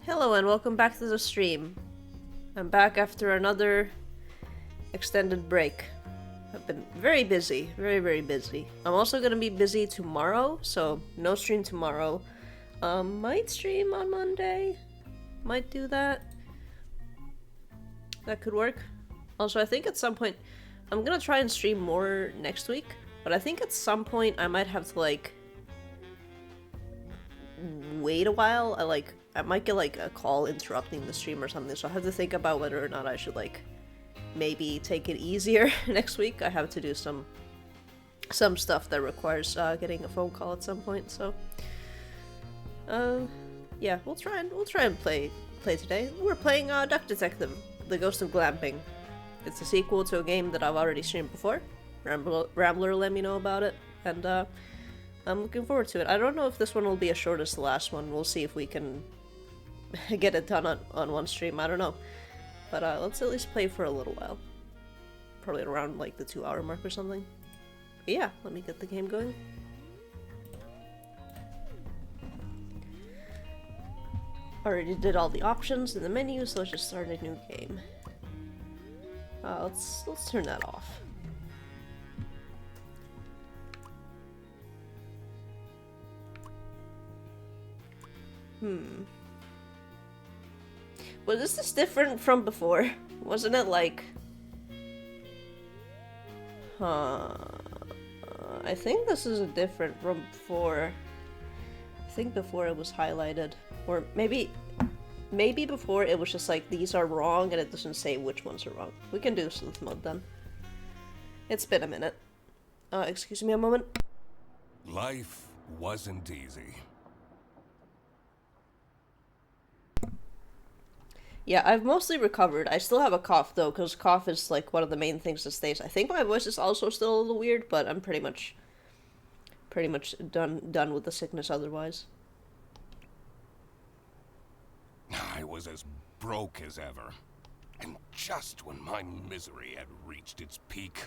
Hello and welcome back to the stream. I'm back after another extended break. I've been very busy, very busy. I'm also gonna be busy tomorrow, so no stream tomorrow. Might stream on Monday. Might do that. That could work. Also, I think at some point, I'm gonna try and stream more next week, but I think at some point I might have to like wait a while. I might get like a call interrupting the stream or something, so I have to think about whether or not I should like maybe take it easier next week. I have to do some stuff that requires getting a phone call at some point, so yeah, we'll try and play today. We're playing Duck Detective: The Ghost of Glamping. It's a sequel to a game that I've already streamed before. Rambler let me know about it, and I'm looking forward to it. I don't know if this one will be as short as the last one. We'll see if we can get it done on one stream. I don't know. But let's at least play for a little while. Probably around like the 2-hour mark or something. But yeah, let me get the game going. Already did all the options in the menu, so let's just start a new game. Let's turn that off. Was this different from before? Wasn't it like... I think this is different from before. I think before it was highlighted. Or maybe before it was just like, these are wrong and it doesn't say which ones are wrong. We can do sleuth mode then. It's been a minute. Excuse me a moment. Life wasn't easy. Yeah, I've mostly recovered. I still have a cough though, because cough is like one of the main things that stays. I think my voice is also still a little weird, but I'm pretty much done with the sickness otherwise. I was as broke as ever. And just when my misery had reached its peak,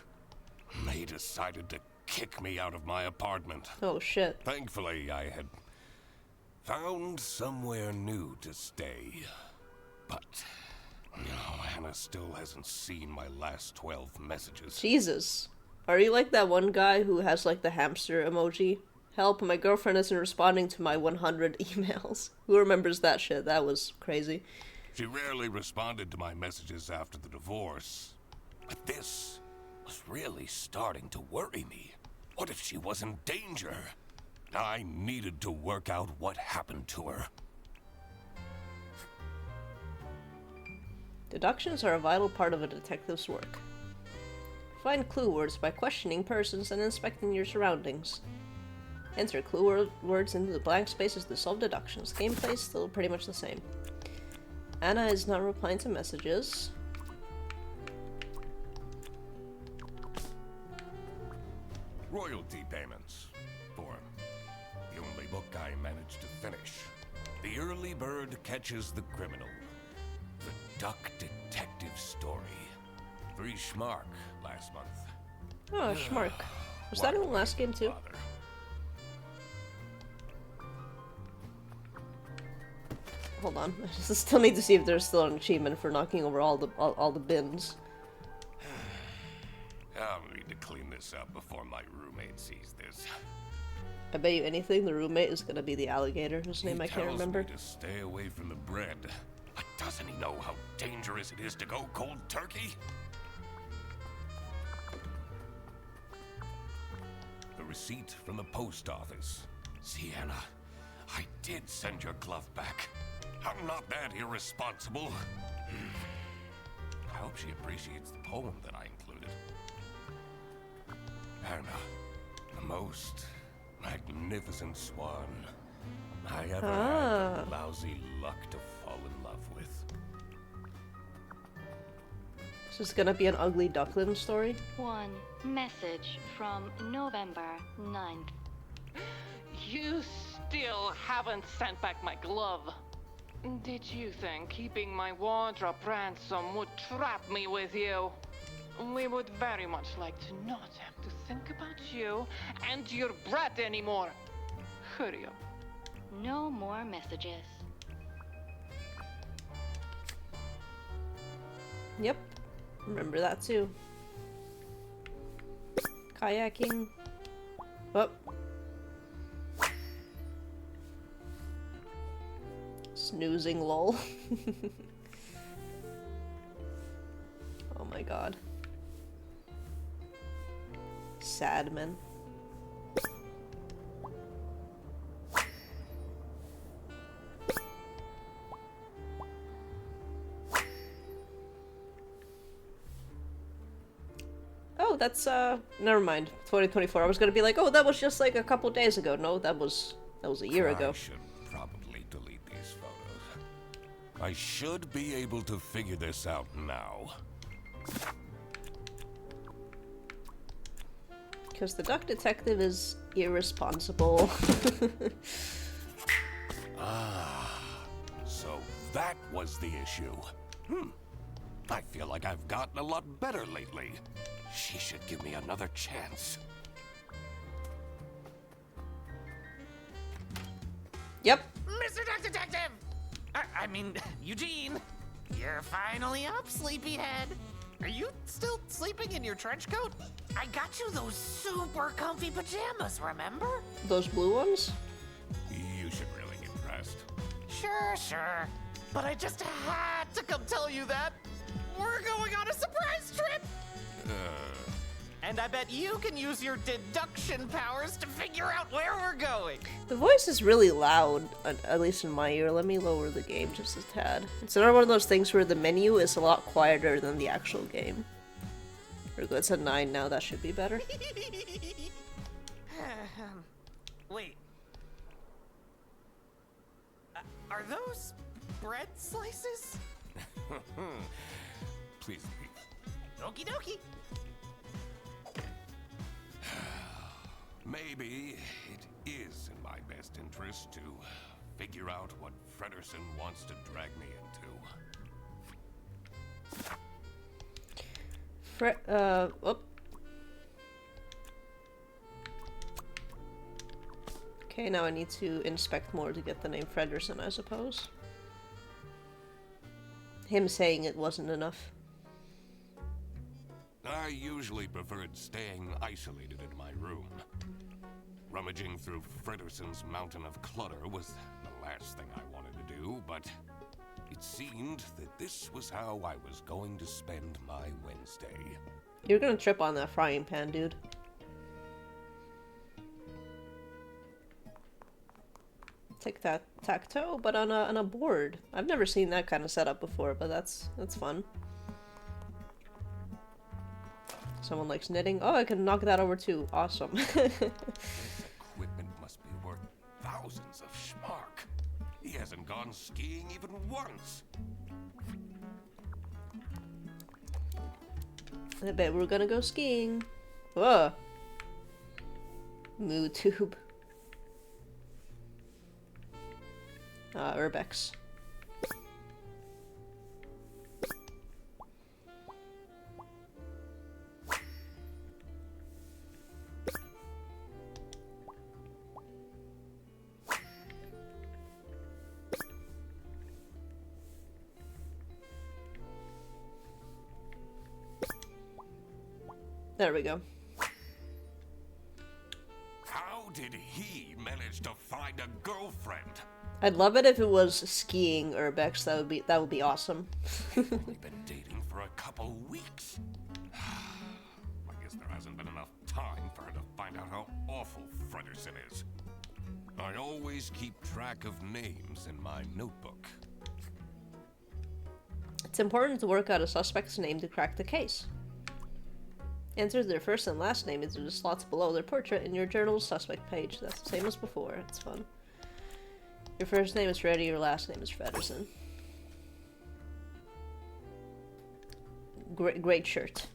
they decided to kick me out of my apartment. Oh shit. Thankfully, I had found somewhere new to stay. But no, Hannah still hasn't seen my last 12 messages. Jesus. Are you like that one guy who has like the hamster emoji? Help, my girlfriend isn't responding to my 100 emails. Who remembers that shit? That was crazy. She rarely responded to my messages after the divorce. But this was really starting to worry me. What if she was in danger? I needed to work out what happened to her. Deductions are a vital part of a detective's work. Find clue words by questioning persons and inspecting your surroundings. Enter clue words into the blank spaces to solve deductions. Gameplay is still pretty much the same. Anna is not replying to messages. Royalty payments for the only book I managed to finish. The Early Bird Catches the Criminal. The Duck Detective Story. 3 schmark last month. Oh, Schmark. Was that in the last game too? Father. Hold on, I just still need to see if there's still an achievement for knocking over all the bins. I'll need to clean this up before my roommate sees this. I bet you anything the roommate is gonna be the alligator whose name I can't remember. He tells me to stay away from the bread. But doesn't he know how dangerous it is to go cold turkey? The receipt from the post office. Sienna, I did send your glove back. I'm not that irresponsible. I hope she appreciates the poem that I included. Anna, the most magnificent swan I ever had the lousy luck to fall in love with. Is this gonna be an ugly duckling story? One message from November 9th. You still haven't sent back my glove. Did you think keeping my wardrobe ransom would trap me with you? We would very much like to not have to think about you and your bread anymore. Hurry up. No more messages. Yep. Remember that too. Kayaking. Oh. Snoozing lol. Oh my god. Sad man. Oh, that's never mind. 2024. I was gonna be like, oh, that was just like a couple days ago. No, that was a year ago. I should probably delete these photos. I should be able to figure this out now. Because the duck detective is irresponsible. So that was the issue. I feel like I've gotten a lot better lately. She should give me another chance. Yep. Mr. Duck Detective! I mean, Eugene, you're finally up, sleepyhead. Are you still sleeping in your trench coat? I got you those super comfy pajamas, remember? Those blue ones? You should really get dressed. Sure. But I just had to come tell you that we're going on a surprise trip! And I bet you can use your deduction powers to figure out where we're going. The voice is really loud, at least in my ear. Let me lower the game just a tad. It's another one of those things where the menu is a lot quieter than the actual game. There we go, it's a 9 now, that should be better. Wait. Are those bread slices? Please leave. Okie dokie. Maybe it is in my best interest to figure out what Fredersen wants to drag me into. Okay, now I need to inspect more to get the name Fredersen, I suppose. Him saying it wasn't enough. I usually preferred staying isolated in my room. Rummaging through Fredersen's mountain of clutter was the last thing I wanted to do, but it seemed that this was how I was going to spend my Wednesday. You're gonna trip on that frying pan, dude. Tic-tac-toe, but on a board. I've never seen that kind of setup before, but that's fun. Someone likes knitting. Oh, I can knock that over too. Awesome. Equipment must be worth thousands of schmark. He hasn't gone skiing even once. I bet we're gonna go skiing. Whoa. Moo tube. Urbex. There we go. How did he manage to find a girlfriend? I'd love it if it was skiing Urbex. That would be awesome. We've only been dating for a couple weeks. I guess there hasn't been enough time for her to find out how awful Fredersen is. I always keep track of names in my notebook. It's important to work out a suspect's name to crack the case. Enter their first and last name into the slots below their portrait in your journal's suspect page. That's the same as before. It's fun. Your first name is Freddy, your last name is Fredersen. Great shirt.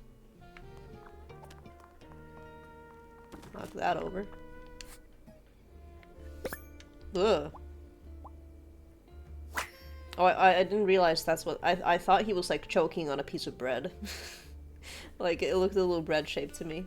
Knock that over. Ugh. Oh, I didn't realize that's what... I thought he was, like, choking on a piece of bread. Like, it looked a little bread-shaped to me.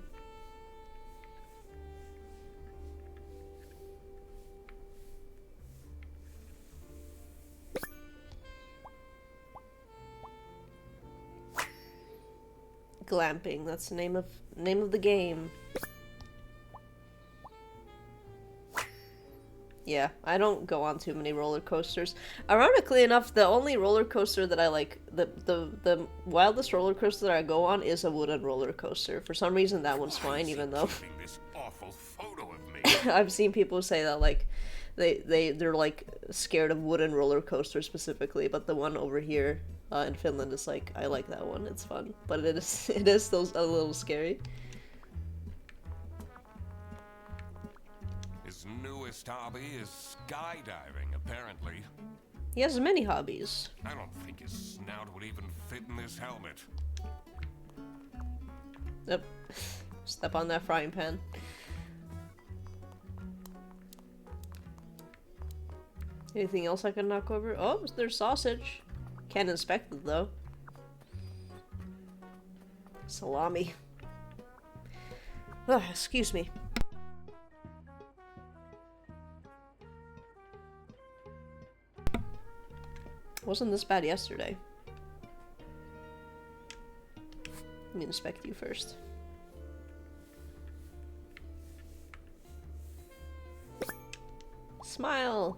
Glamping, that's the name of the game. Yeah, I don't go on too many roller coasters. Ironically enough, the only roller coaster that I like, the wildest roller coaster that I go on is a wooden roller coaster. For some reason, that one's fine, even though This awful photo of me. I've seen people say that like they're like scared of wooden roller coasters specifically, but the one over here in Finland is like, I like that one. It's fun, but it is still a little scary. His newest hobby is skydiving, apparently. He has many hobbies. I don't think his snout would even fit in this helmet. Yep. Step on that frying pan. Anything else I can knock over? Oh, there's sausage. Can't inspect it though. Salami. Ugh, excuse me. Wasn't this bad yesterday? Let me inspect you first. Smile!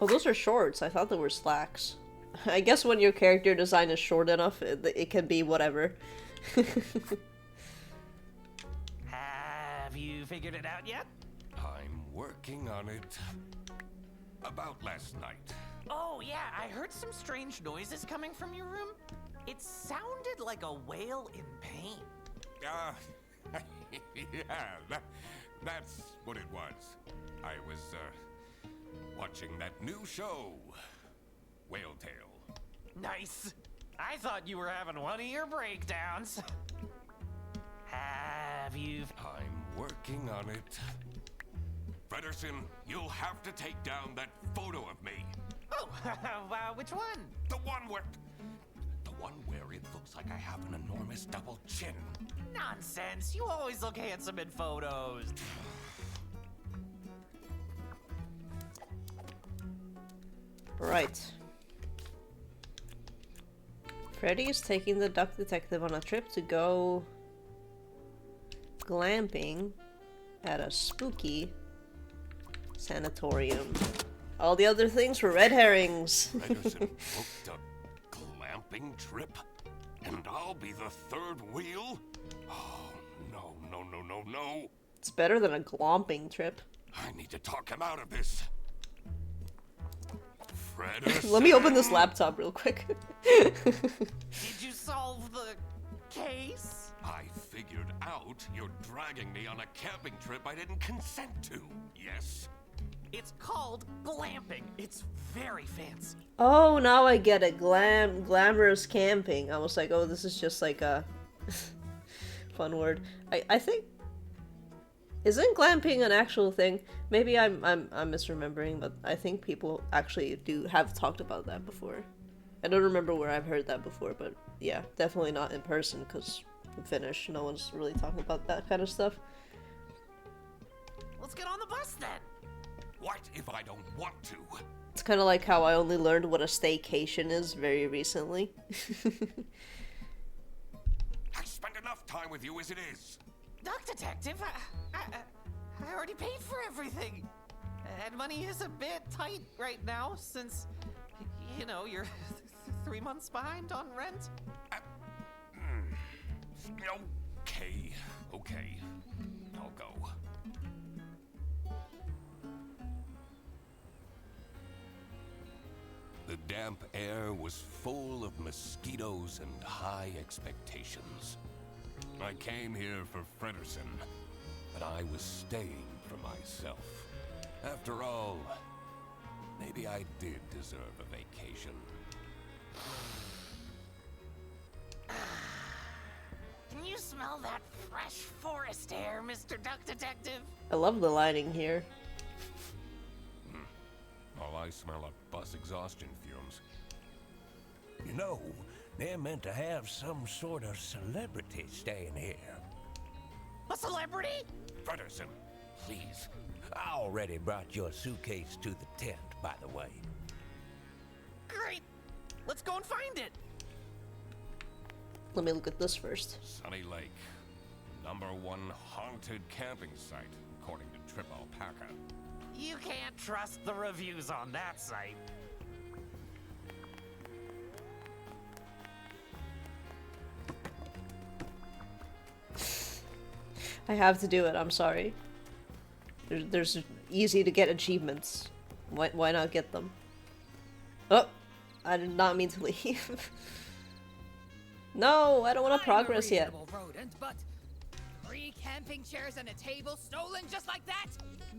Oh, those are shorts. I thought they were slacks. I guess when your character design is short enough, it can be whatever. Have you figured it out yet? I'm working on it. About last night. Oh, yeah, I heard some strange noises coming from your room. It sounded like a whale in pain. Yeah, that's what it was. I was, watching that new show, Whale Tale. Nice. I thought you were having one of your breakdowns. Have you... I'm working on it. Frederson, you'll have to take down that photo of me. Oh, which one? The one where it looks like I have an enormous double chin. Nonsense. You always look handsome in photos. Right. Freddy is taking the duck detective on a trip to go glamping at a spooky sanatorium. All the other things were red herrings. Frederson booked a glamping trip, and I'll be the third wheel? Oh, no, no, no, no, no. It's better than a glomping trip. I need to talk him out of this. Frederson. Let me open this laptop real quick. Did you solve the case? I figured out you're dragging me on a camping trip I didn't consent to. Yes? It's called glamping. It's very fancy. Oh, now I get it. Glamorous camping. I was like, oh, this is just like a fun word. I think, isn't glamping an actual thing? Maybe I'm misremembering, but I think people actually have talked about that before. I don't remember where I've heard that before, but yeah, definitely not in person because in Finnish, no one's really talking about that kind of stuff. Let's get on the bus then. What if I don't want to? It's kind of like how I only learned what a staycation is very recently. I spend enough time with you as it is. Duck Detective, I already paid for everything. And money is a bit tight right now since, you know, you're 3 months behind on rent. Okay. I'll go. The damp air was full of mosquitoes and high expectations. I came here for Frederson, but I was staying for myself. After all, maybe I did deserve a vacation. Can you smell that fresh forest air, Mr. Duck Detective? I love the lighting here. All I smell are bus exhaustion fumes. You know, they're meant to have some sort of celebrity staying here. A celebrity? Fredderson, please. I already brought your suitcase to the tent, by the way. Great. Let's go and find it. Let me look at this first. Sunny Lake. #1 haunted camping site, according to Trip Alpaca. You can't trust the reviews on that site. I have to do it, I'm sorry. There's easy to get achievements. Why not get them? Oh! I did not mean to leave. No, I don't want to progress yet. Rodent, but 3 camping chairs and a table stolen just like that?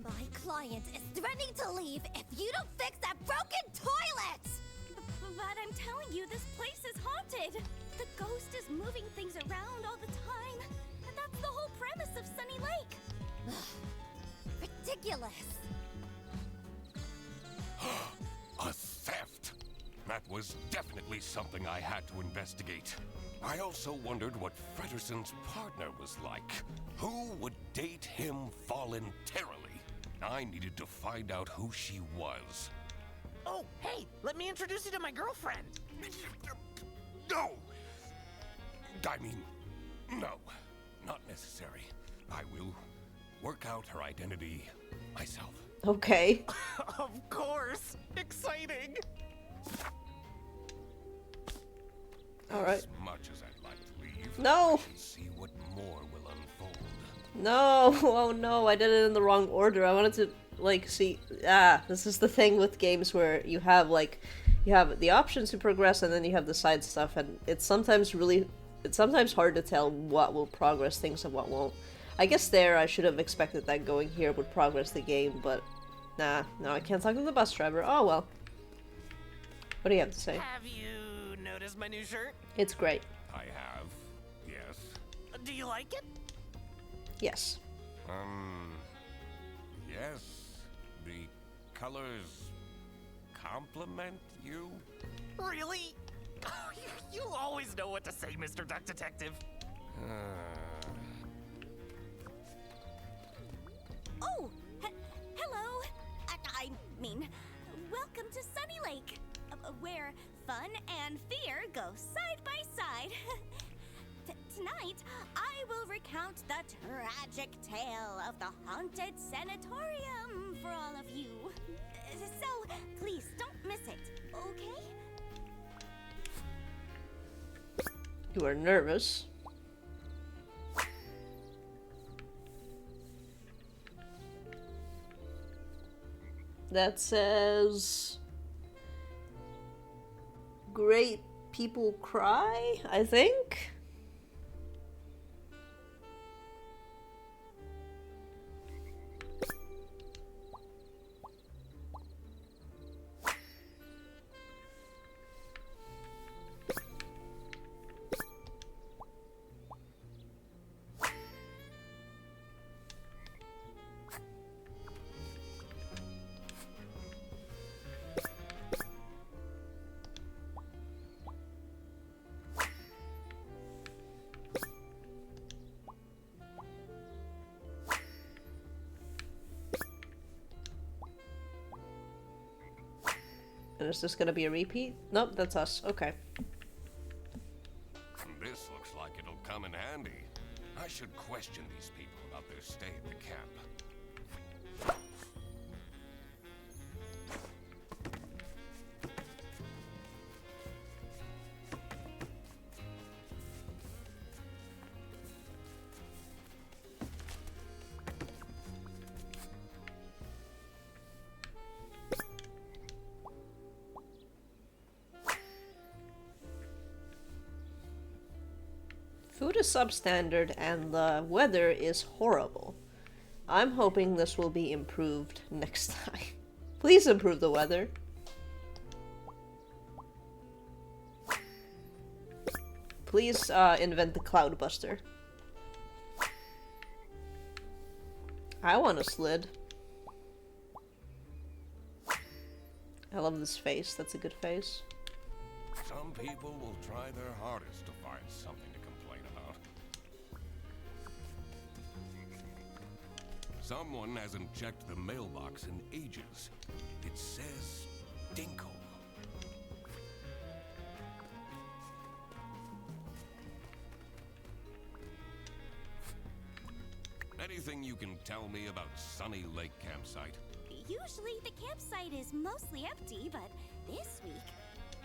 My client is threatening to leave if you don't fix that broken toilet! But I'm telling you, this place is haunted. The ghost is moving things around all the time. And that's the whole premise of Sunny Lake. Ridiculous! A theft! That was definitely something I had to investigate. I also wondered what Fredderson's partner was like. Who would date him voluntarily? I needed to find out who she was. Oh, hey, let me introduce you to my girlfriend. No! I mean, no. Not necessary. I will work out her identity myself. Okay. Of course. Exciting. Alright. As much as I'd like to leave, No! I should see what more will unfold. No! Oh no, I did it in the wrong order. I wanted to, like, see... this is the thing with games where you have, like... You have the options to progress and then you have the side stuff, and it's sometimes hard to tell what will progress things and what won't. I guess there I should have expected that going here would progress the game, but... Nah, no, I can't talk to the bus driver. Oh well. What do you have to say? Have you noticed my new shirt? It's great. I have, yes. Do you like it? Yes. Yes. The colors compliment you? Really? You always know what to say, Mr. Duck Detective. Oh, hello. I mean, welcome to Sunny Lake, where fun and fear go side by side. Tonight, I will recount the tragic tale of the haunted sanatorium for all of you. So, please don't miss it, okay? You are nervous. That says... Great people cry, I think? And is this gonna be a repeat? Nope, that's us. Okay. This looks like it'll come in handy. I should question these people about their stay at the camp. Food is substandard and the weather is horrible. I'm hoping this will be improved next time. Please improve the weather. Please invent the Cloudbuster. I want a slid. I love this face. That's a good face. Some people will try their hardest to find something to complain about. Someone hasn't checked the mailbox in ages. It says Dinkle. Anything you can tell me about Sunny Lake Campsite? Usually the campsite is mostly empty, but this week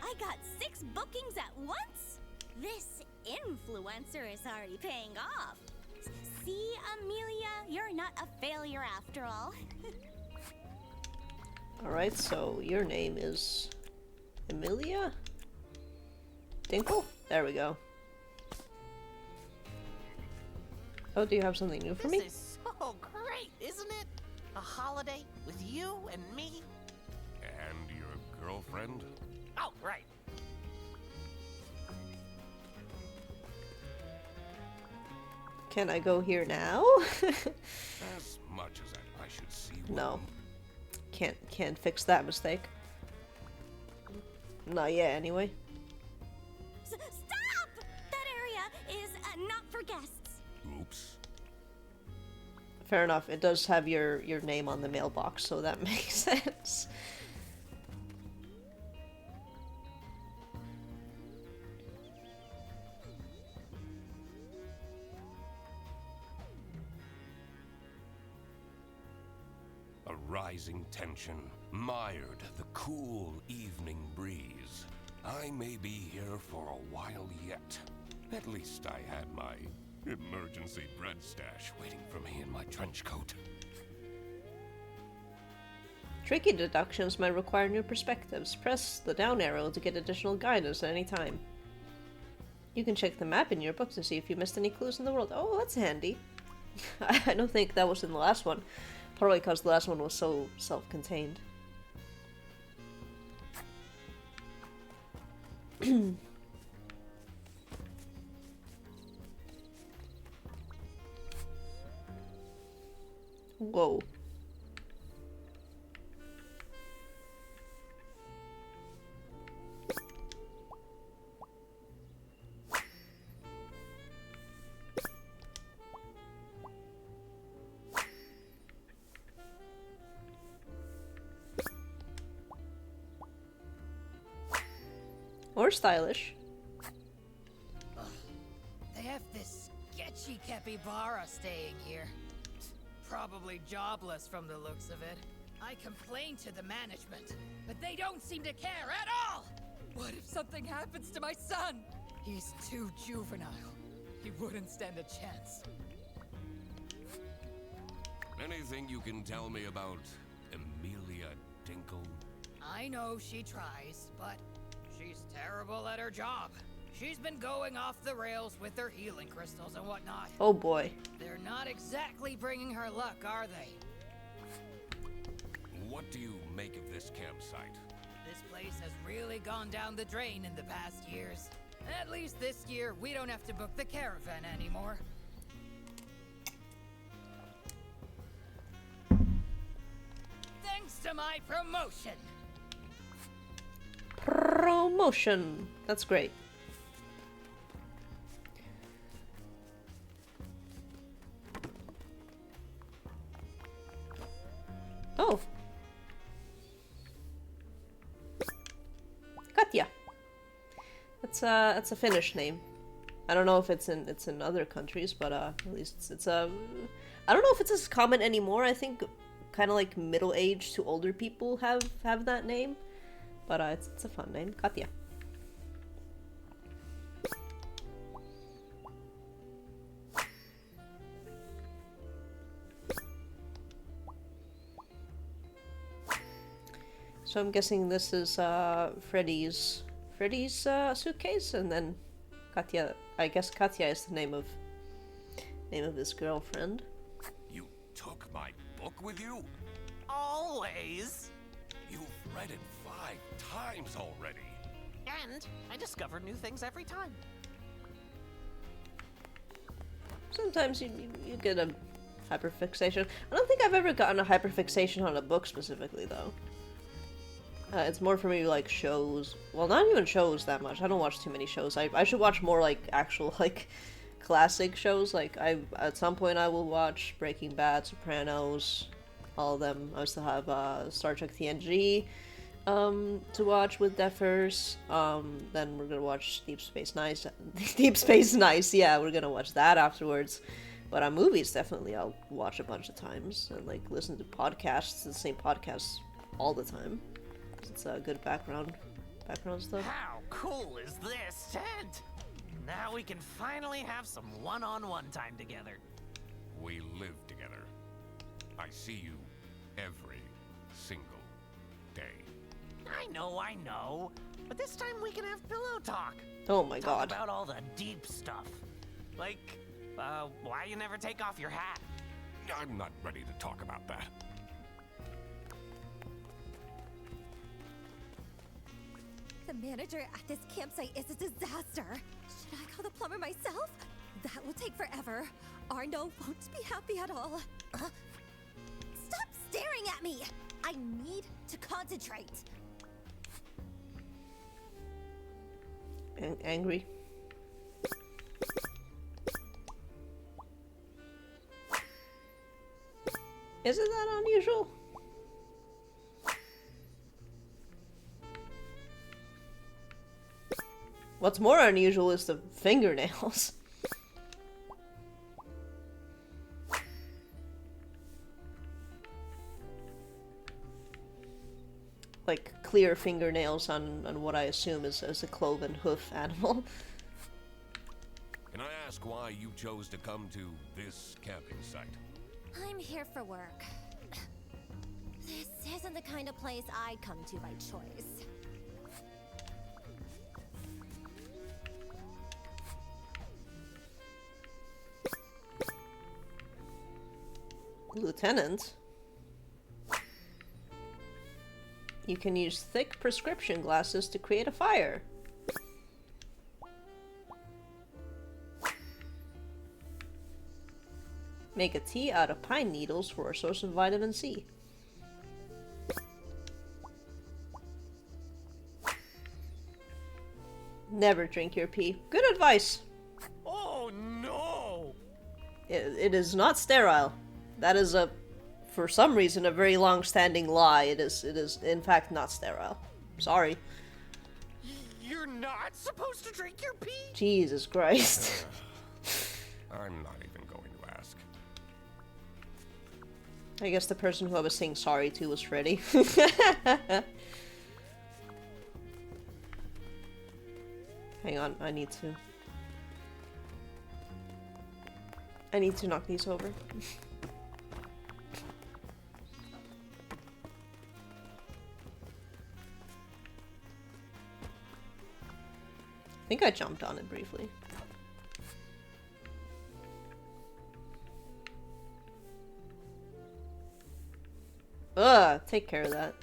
I got 6 bookings at once. This influencer is already paying off. See, Amelia, you're not a failure after all. Alright, so your name is Amelia? Dinkle? There we go. Oh, do you have something new for me? This is so great, isn't it? A holiday with you and me. And your girlfriend? Oh, right. Can I go here now? As much as I should see No. Can't fix that mistake. Not yet, anyway. Stop! That area is not for guests. Oops. Fair enough. It does have your name on the mailbox, so that makes sense. A rising tension mired the cool evening breeze. I may be here for a while yet. At least I had my emergency bread stash waiting for me in my trench coat. Tricky deductions might require new perspectives. Press the down arrow to get additional guidance at any time. You can check the map in your book to see if you missed any clues in the world. Oh, that's handy. I don't think that was in the last one. Probably because the last one was so self-contained. Whoa. Or stylish. They have this sketchy capybara staying here. Probably jobless from the looks of it. I complained to the management, but they don't seem to care at all! What if something happens to my son? He's too juvenile. He wouldn't stand a chance. Anything you can tell me about Amelia Dinkle? I know she tries, but she's terrible at her job. She's been going off the rails with her healing crystals and whatnot. Oh boy. They're not exactly bringing her luck, are they? What do you make of this campsite? This place has really gone down the drain in the past years. At least this year, we don't have to book the caravan anymore. Thanks to my promotion! Promotion. That's great. Oh. Katja. That's a Finnish name. I don't know if it's in other countries, but at least it's a. I don't know if it's as common anymore. I think kind of like middle-aged to older people have that name, but it's a fun name, Katja. So I'm guessing this is Freddy's suitcase, and then Katja. I guess Katja is the name of his girlfriend. You took my book with you? Always. You've read it 5 times already. And I discover new things every time. Sometimes you get a hyperfixation. I don't think I've ever gotten a hyperfixation on a book specifically, though. It's more for me like shows. Well, not even shows that much. I don't watch too many shows. I should watch more like actual like classic shows. Like at some point I will watch Breaking Bad, Sopranos, all of them. I still have Star Trek TNG to watch with Defers. Then we're gonna watch Deep Space Nine. Deep Space Nice. Yeah, we're gonna watch that afterwards. But movies definitely I'll watch a bunch of times and like listen to podcasts, the same podcasts all the time. It's a good background stuff. How cool is this tent? Now we can finally have some one-on-one time together. We live together. I see you every single day. I know. But this time we can have pillow talk. Oh my Talk god. about all the deep stuff. Like, why you never take off your hat? I'm not ready to talk about that. The manager at this campsite is a disaster. Should I call the plumber myself? That will take forever. Arno won't be happy at all. Stop staring at me! I need to concentrate. Angry. Isn't that unusual? What's more unusual is the fingernails. Like clear fingernails on what I assume is a cloven hoof animal. Can I ask why you chose to come to this camping site? I'm here for work. This isn't the kind of place I come to by choice. Lieutenant? You can use thick prescription glasses to create a fire. Make a tea out of pine needles for a source of vitamin C. Never drink your pee. Good advice. Oh no! It is not sterile. That is for some reason, a very long-standing lie. It is in fact not sterile. Sorry. You're not supposed to drink your pee? Jesus Christ. I'm not even going to ask. I guess the person who I was saying sorry to was Freddy. Hang on, I need to knock these over. I think I jumped on it briefly. Ugh, take care of that.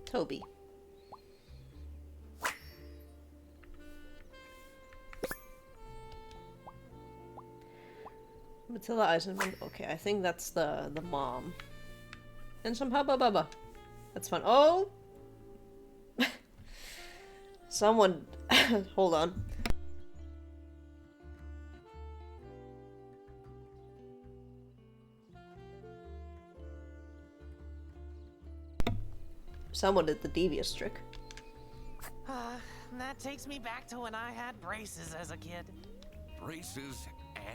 Toby. Matilda Eisenman. Okay, I think that's the mom. And some Hubba Bubba. That's fun. Oh! Someone... Hold on. Someone did the devious trick. That takes me back to when I had braces as a kid. Braces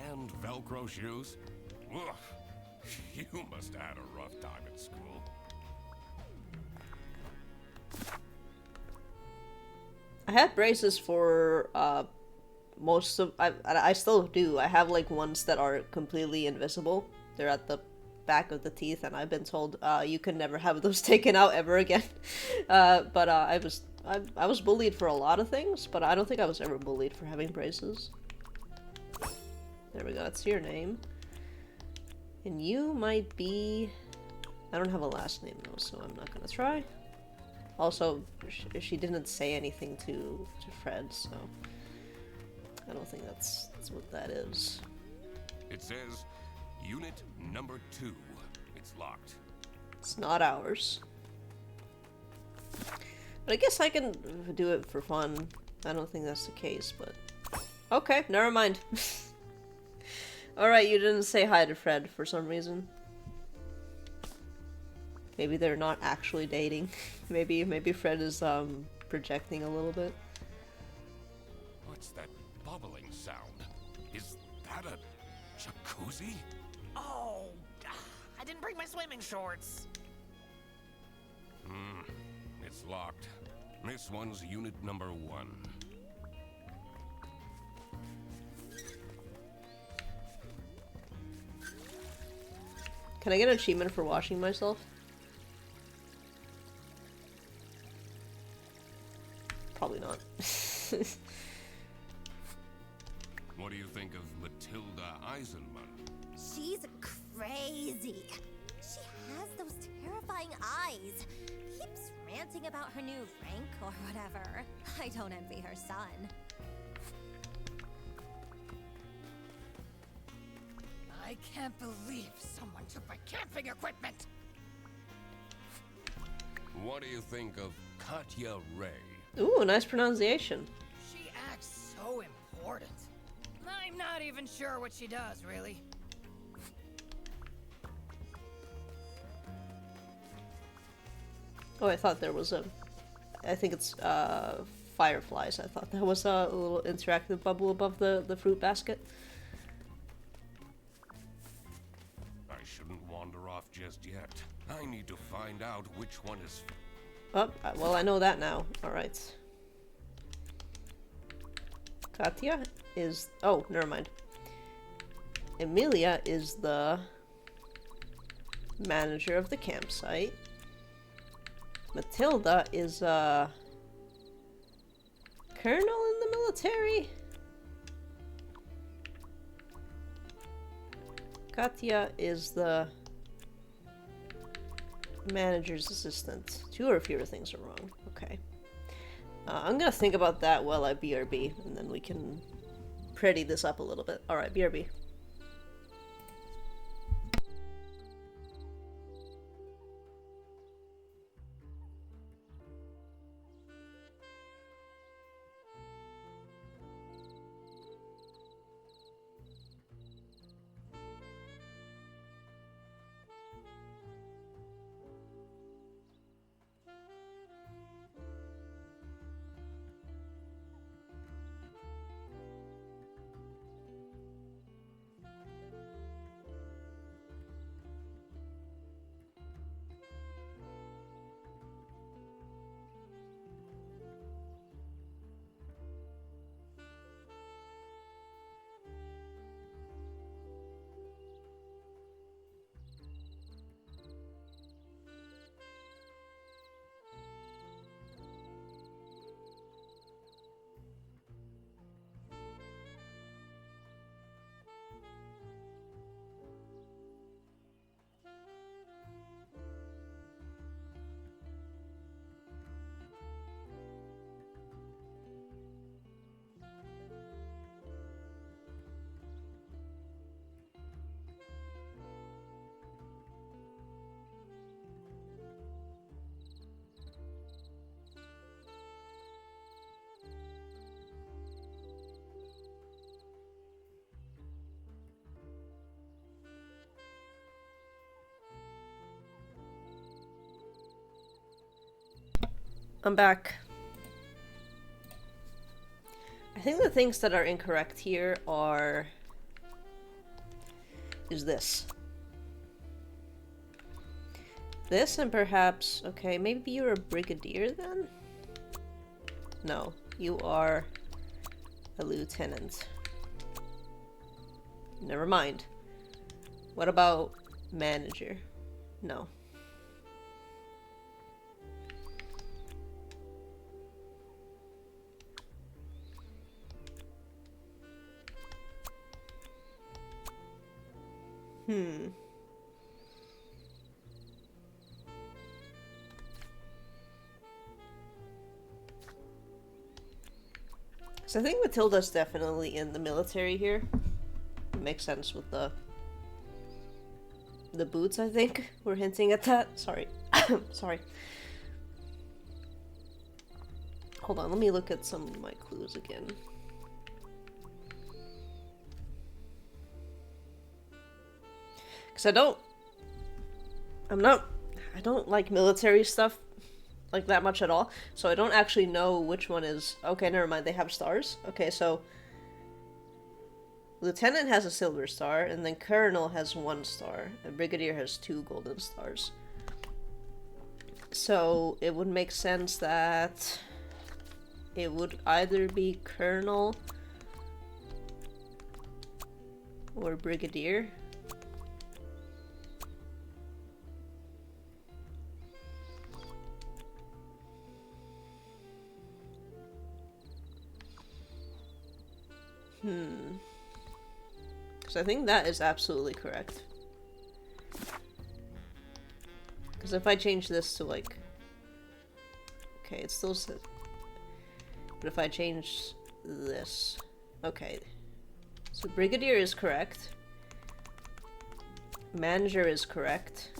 and Velcro shoes? Ugh. You must have had a rough time at school. I had braces for most of... I still do. I have like ones that are completely invisible. They're at the back of the teeth, and I've been told you can never have those taken out ever again. But I was bullied for a lot of things, but I don't think I was ever bullied for having braces. There we go, that's your name. And you might be... I don't have a last name though, so I'm not gonna try. Also, she didn't say anything to Fred, so... I don't think that's what that is. It says, Unit number 2. It's locked. It's not ours. But I guess I can do it for fun. I don't think that's the case, but... Okay, never mind. Alright, you didn't say hi to Fred for some reason. Maybe they're not actually dating. Maybe Fred is, projecting a little bit. What's that bubbling sound? Is that a jacuzzi? Oh, I didn't bring my swimming shorts. It's locked. This one's unit number 1. Can I get an achievement for washing myself? Probably not. What do you think of Matilda Eisenman? She's crazy. She has those terrifying eyes. Keeps ranting about her new rank or whatever. I don't envy her son. I can't believe someone took my camping equipment! What do you think of Katya Ray? Ooh, nice pronunciation. She acts so important. I'm not even sure what she does, really. Oh, I thought there was a... I think it's, fireflies. I thought that was a little interactive bubble above the fruit basket. I shouldn't wander off just yet. I need to find out which one is... Oh, well, I know that now. Alright. Katya is... Oh, never mind. Emilia is the manager of the campsite. Matilda is a colonel in the military. Katya is the manager's assistant. 2 or fewer things are wrong. Okay. I'm gonna think about that while I BRB, and then we can pretty this up a little bit. Alright, BRB. I'm back. I think the things that are incorrect here are... is this. This and perhaps... Okay, maybe you're a brigadier then? No, you are a lieutenant. Never mind. What about manager? No. So I think Matilda's definitely in the military here. It makes sense with the boots, I think. We're hinting at that. Sorry. Sorry. Hold on, let me look at some of my clues again. Because I don't like military stuff like that much at all, so I don't actually know which one is... Okay, never mind, they have stars. Okay, so Lieutenant has a silver star, and then Colonel has 1 star, and Brigadier has 2 golden stars. So it would make sense that it would either be Colonel or Brigadier. Because I think that is absolutely correct. Because if I change this to like... Okay, it still says... But if I change this... Okay. So Brigadier is correct. Manager is correct.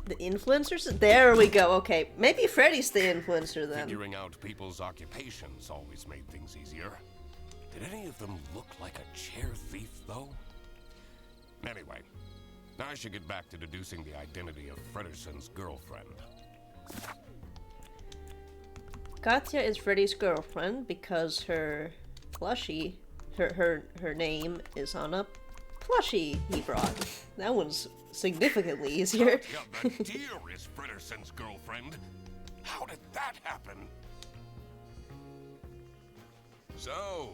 The influencers? There we go, okay. Maybe Freddy's the influencer then. Figuring out people's occupations always made things easier. Did any of them look like a chair thief, though? Anyway, I should get back to deducing the identity of Frederson's girlfriend. Katya is Freddy's girlfriend because her plushie, her name is on a plushie he brought. That one's significantly easier. Katya the deer is Frederson's girlfriend. How did that happen? So,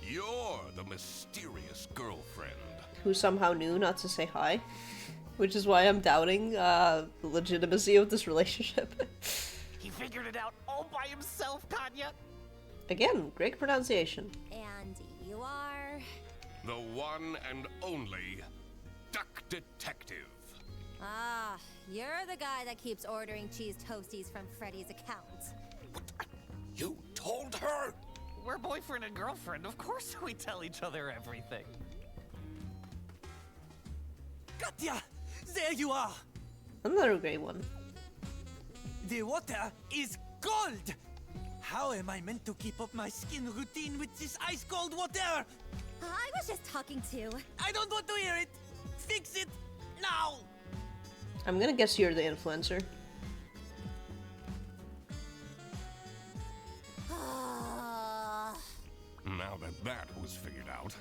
you're the mysterious girlfriend. Who somehow knew not to say hi. Which is why I'm doubting the legitimacy of this relationship. He figured it out all by himself, Katya. Again, great pronunciation. And you are... The one and only Duck Detective. Ah, you're the guy that keeps ordering cheese toasties from Freddy's account. You told her? We're boyfriend and girlfriend. Of course we tell each other everything. Katya! There you are! Another great one. The water is cold! How am I meant to keep up my skin routine with this ice-cold water? I was just talking to... I don't want to hear it! Fix it! Now! I'm gonna guess you're the influencer. Now that that was figured out,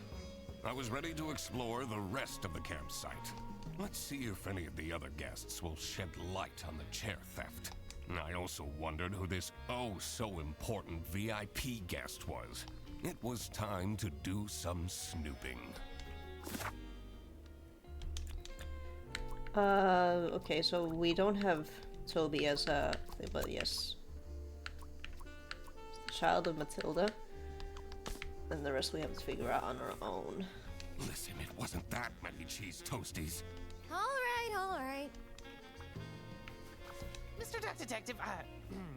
I was ready to explore the rest of the campsite. Let's see if any of the other guests will shed light on the chair theft. I also wondered who this oh-so-important VIP guest was. It was time to do some snooping. Okay, so we don't have Toby as a... But yes. Child of Matilda. And the rest we have to figure out on our own. Listen, it wasn't that many cheese toasties. Alright. Mr. Duck Detective,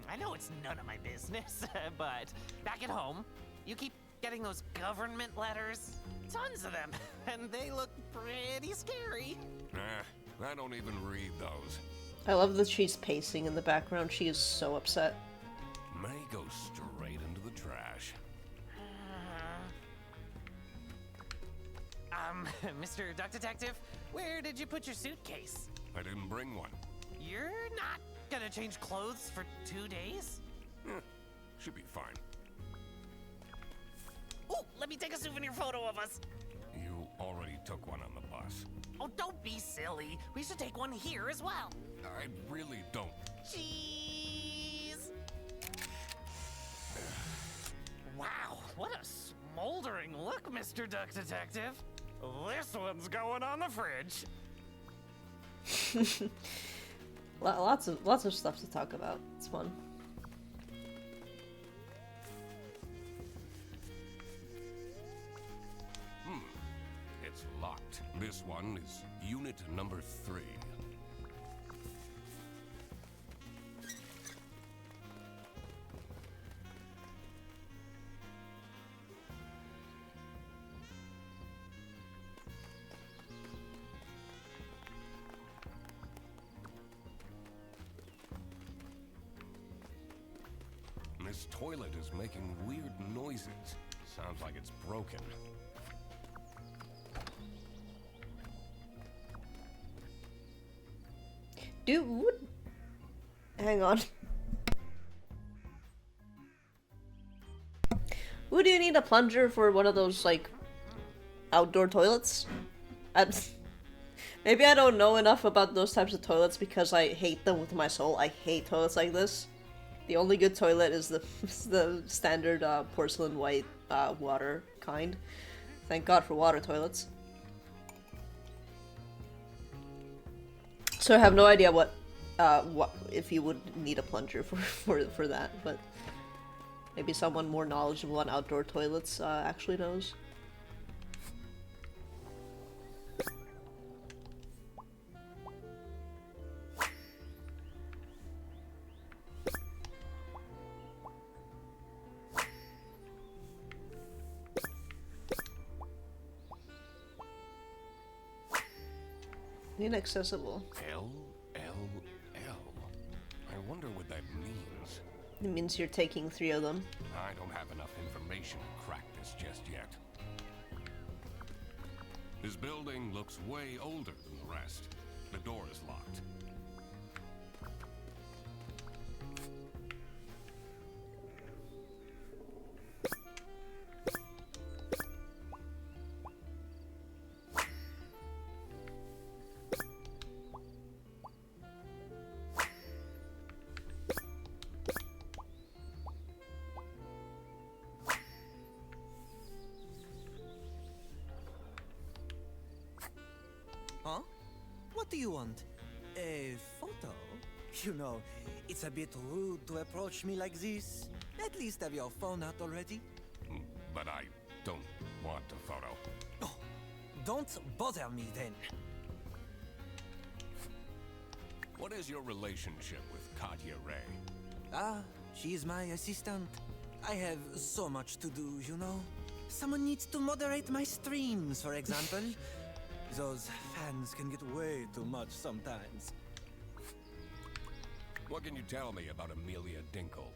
I know it's none of my business, but back at home, you keep getting those government letters. Tons of them, and they look pretty scary. I don't even read those. I love that she's pacing in the background. She is so upset. May go straight into the trash. Mr. Duck Detective, where did you put your suitcase? I didn't bring one. You're not gonna change clothes for 2 days? Should be fine. Oh, let me take a souvenir photo of us. You already took one on the bus. Oh, don't be silly. We should take one here as well. I really don't. Cheese! Wow, what a smoldering look, Mr. Duck Detective. This one's going on the fridge. Lots of stuff to talk about. It's fun. It's locked. This one is unit number 3. This toilet is making weird noises. Sounds like it's broken. Dude, hang on. Who do you need a plunger for one of those, like, outdoor toilets? Maybe I don't know enough about those types of toilets because I hate them with my soul. I hate toilets like this. The only good toilet is the standard porcelain white water kind. Thank God for water toilets. So I have no idea what if you would need a plunger for that, but maybe someone more knowledgeable on outdoor toilets actually knows. Inaccessible. L. I wonder what that means. It means you're taking 3 of them. I don't have enough information to crack this just yet. This building looks way older than the rest. The door is locked. Huh? What do you want? A photo? You know, it's a bit rude to approach me like this. At least have your phone out already. But I don't want a photo. Oh, don't bother me then. What is your relationship with Katya Ray? Ah, she's my assistant. I have so much to do, you know. Someone needs to moderate my streams, for example. Those fans can get way too much sometimes. What can you tell me about Amelia Dinkle?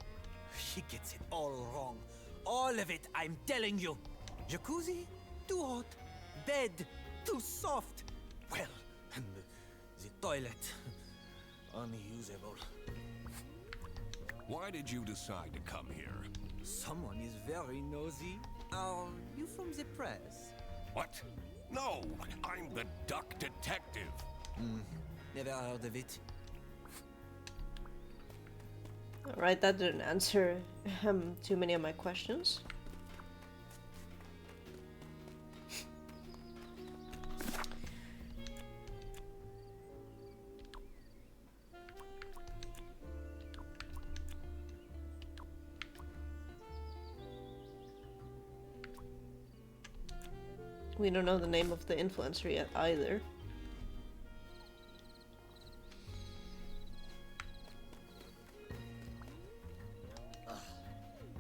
She gets it all wrong. All of it, I'm telling you. Jacuzzi? Too hot. Bed? Too soft. Well, and the toilet? Unusable. Why did you decide to come here? Someone is very nosy. Are you from the press? What? No, I'm the Duck Detective. Never heard of it. Alright, that didn't answer too many of my questions. We don't know the name of the influencer yet either.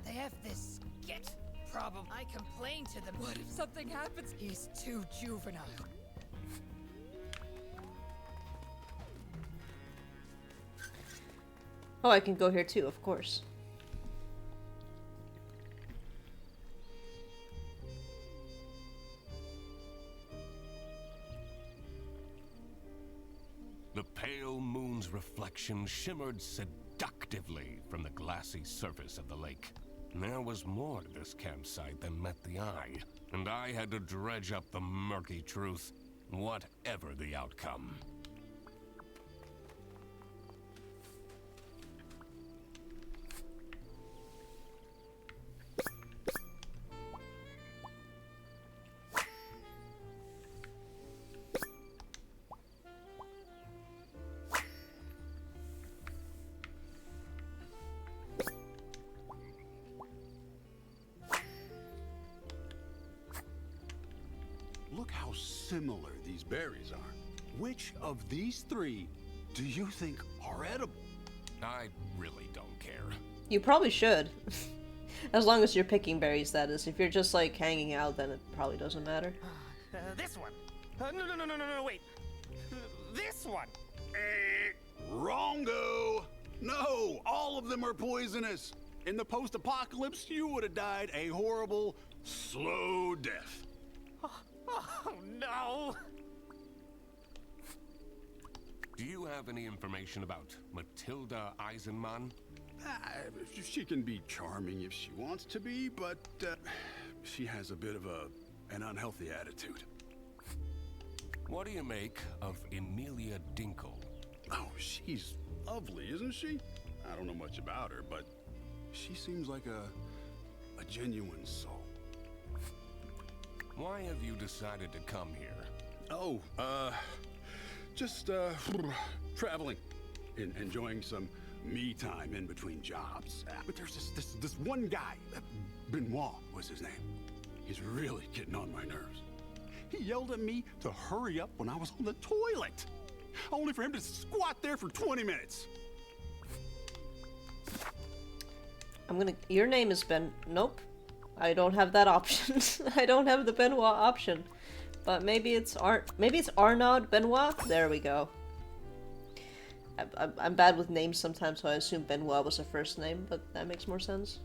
They have this get problem. I complain to them. What if something happens? He's too juvenile. Oh, I can go here too, of course. The pale moon's reflection shimmered seductively from the glassy surface of the lake. There was more to this campsite than met the eye, and I had to dredge up the murky truth, whatever the outcome. Look how similar these berries are. Which of these 3 do you think are edible? I really don't care. You probably should. As long as you're picking berries, that is. If you're just like hanging out, then it probably doesn't matter. This one. No, wait. This one. Wrongo! No, all of them are poisonous. In the post-apocalypse, you would have died a horrible, slow death. Oh no! Do you have any information about Matilda Eisenman? She can be charming if she wants to be, but she has a bit of an unhealthy attitude. What do you make of Emilia Dinkle? Oh, she's lovely, isn't she? I don't know much about her, but she seems like a genuine soul. Why have you decided to come here? Oh, just traveling, enjoying some me time in between jobs. But there's this one guy, Benoit was his name. He's really getting on my nerves. He yelled at me to hurry up when I was on the toilet, only for him to squat there for 20 minutes. Your name is Ben. Nope. I don't have that option. I don't have the Benoit option. But maybe it's Arnaud Benoit? There we go. I'm bad with names sometimes, so I assume Benoit was a first name, but that makes more sense.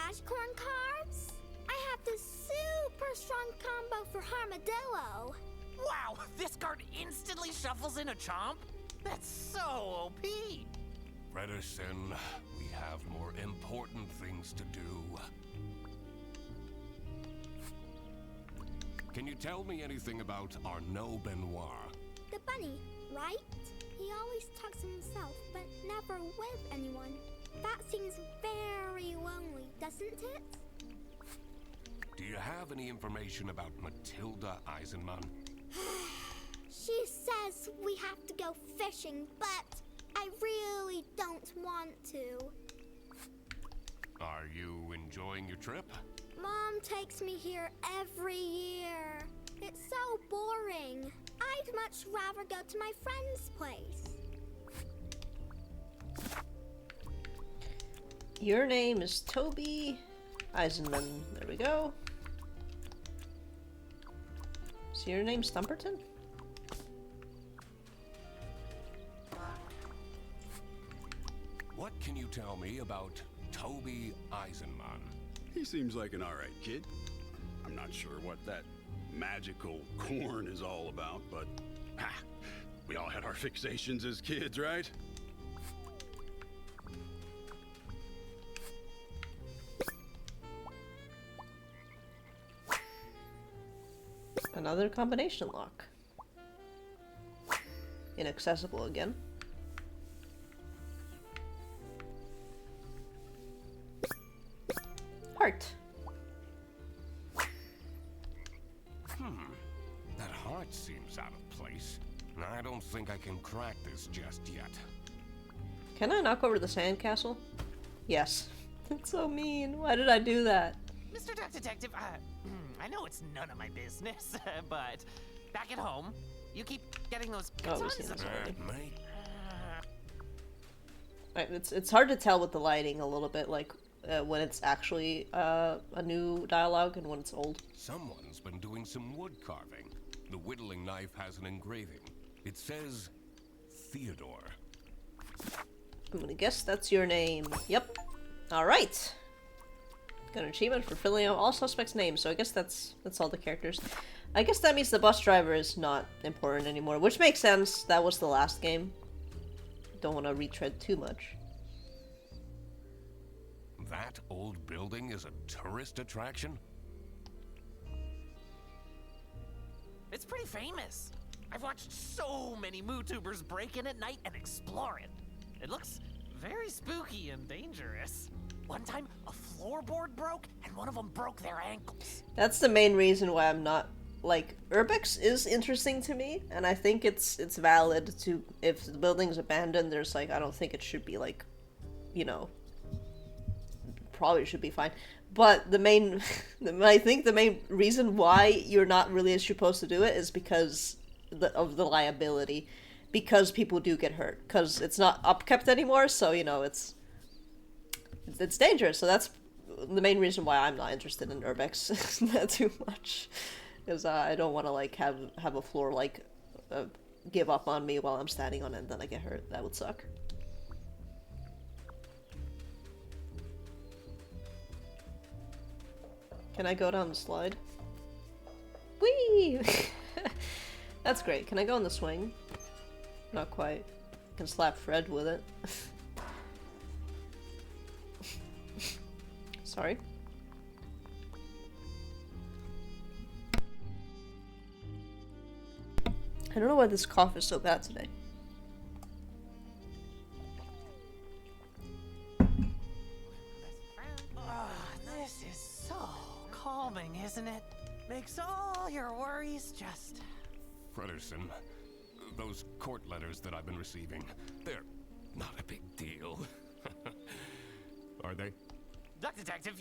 Magicorn cards? I have this super strong combo for Armadillo. Wow, this card instantly shuffles in a chomp? That's so OP! Fredderson, we have more important things to do. Can you tell me anything about Arnaud Benoit? The bunny, right? He always talks to himself, but never with anyone. That seems very lonely, doesn't it? Do you have any information about Matilda Eisenman? She says we have to go fishing, but I really don't want to. Are you enjoying your trip? Mom takes me here every year. It's so boring. I'd much rather go to my friend's place. Your name is Toby Eisenman. There we go. So your name's Thumperton? What can you tell me about Toby Eisenman? He seems like an alright kid. I'm not sure what that magical corn is all about, but we all had our fixations as kids, right? Another combination lock. Inaccessible again. Heart. That heart seems out of place. I don't think I can crack this just yet. Can I knock over the sandcastle? Yes. That's so mean. Why did I do that? Mr. Duck Detective, I know it's none of my business, but back at home, you keep getting those we've seen this already. Mate. Right, it's hard to tell with the lighting a little bit, like when it's actually a new dialogue and when it's old. Someone's been doing some wood carving. The whittling knife has an engraving. It says Theodore. I'm gonna guess that's your name. Yep. Alright. Got an achievement for filling out all suspects' names, so I guess that's all the characters. I guess that means the bus driver is not important anymore, which makes sense. That was the last game. Don't want to retread too much. That old building is a tourist attraction? It's pretty famous. I've watched so many vtubers break in at night and explore it. It looks very spooky and dangerous. One time, a floorboard broke, and one of them broke their ankles. That's the main reason why I'm not, like, Urbex is interesting to me, and I think it's valid to, if the building's abandoned, there's, like, I don't think it should be, like, you know, probably should be fine. But the main, I think the main reason why you're not really supposed to do it is because of the liability. Because people do get hurt. Because it's not upkept anymore, so, you know, it's dangerous. So that's the main reason why I'm not interested in Urbex that too much. Because I don't want to, like, have a floor, like, give up on me while I'm standing on it and then I get hurt. That would suck. Can I go down the slide? Whee! That's great. Can I go on the swing? Not quite. I can slap Fred with it. Sorry. I don't know why this cough is so bad today. This is so calming, isn't it? Makes all your worries just... Frederson, those court letters that I've been receiving, they're not a big deal. Are they? Duck Detective,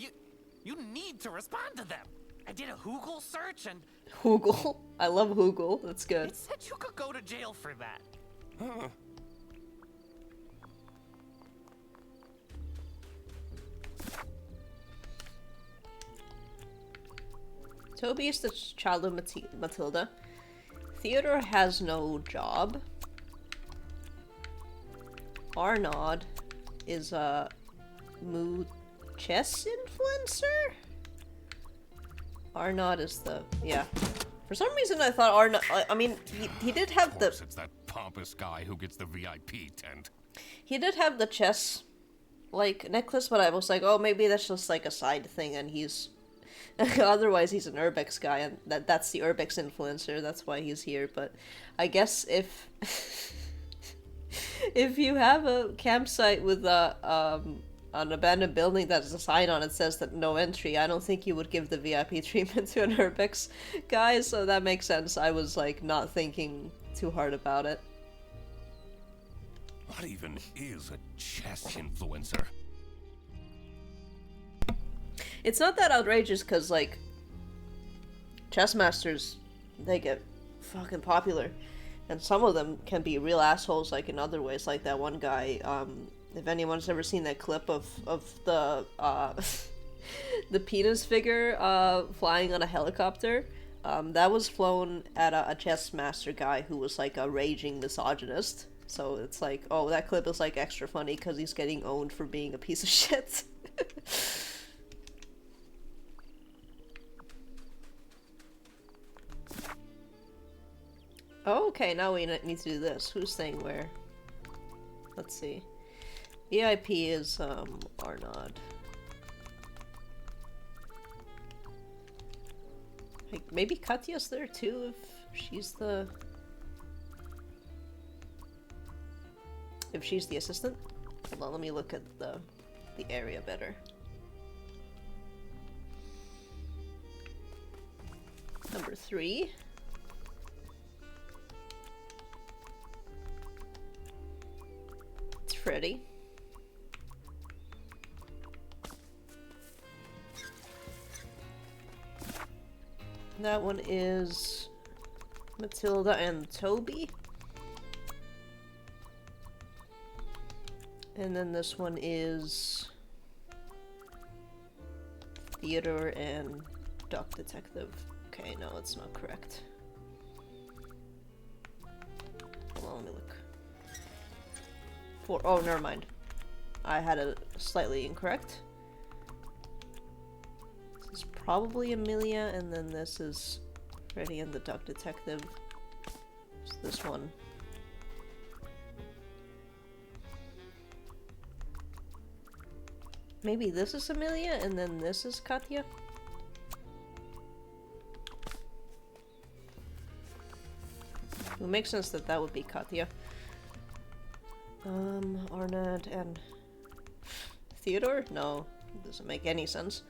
you need to respond to them. I did a Google search and... Google? I love Google. That's good. It said you could go to jail for that. Huh. Toby is the child of Matilda. Theodore has no job. Arnaud is a chess influencer? Arnaud is the... yeah. For some reason I thought Arnaud... I mean, he did have the... It's that pompous guy who gets the VIP tent. He did have the chess, like, necklace, but I was like, oh, maybe that's just, like, a side thing, and he's... otherwise, he's an Urbex guy, and that's the Urbex influencer, that's why he's here, but I guess if... if you have a campsite with an abandoned building that has a sign on it says that no entry, I don't think you would give the VIP treatment to an Urbex guy, so that makes sense. I was, like, not thinking too hard about it. What even is a chess influencer? It's not that outrageous, because, like, chess masters, they get fucking popular. And some of them can be real assholes, like, in other ways. Like that one guy, if anyone's ever seen that clip of the, the penis figure, flying on a helicopter, that was flown at a chess master guy who was, like, a raging misogynist. So it's like, oh, that clip is, like, extra funny because he's getting owned for being a piece of shit. Oh, okay, now we need to do this. Who's staying where? Let's see. VIP is, Arnaud. Like, maybe Katya's there too, if she's the... if she's the assistant? Hold on, let me look at the area better. Number 3. It's Freddy. That one is Matilda and Toby. And then this one is Theodore and Duck Detective. Okay, no, it's not correct. Hold on, let me look. Oh, never mind. I had it slightly incorrect. This is probably Amelia, and then this is Freddy and the Duck Detective. It's this one. Maybe this is Amelia, and then this is Katya? It makes sense that that would be Katya. Arnaud and Theodore? No, it doesn't make any sense.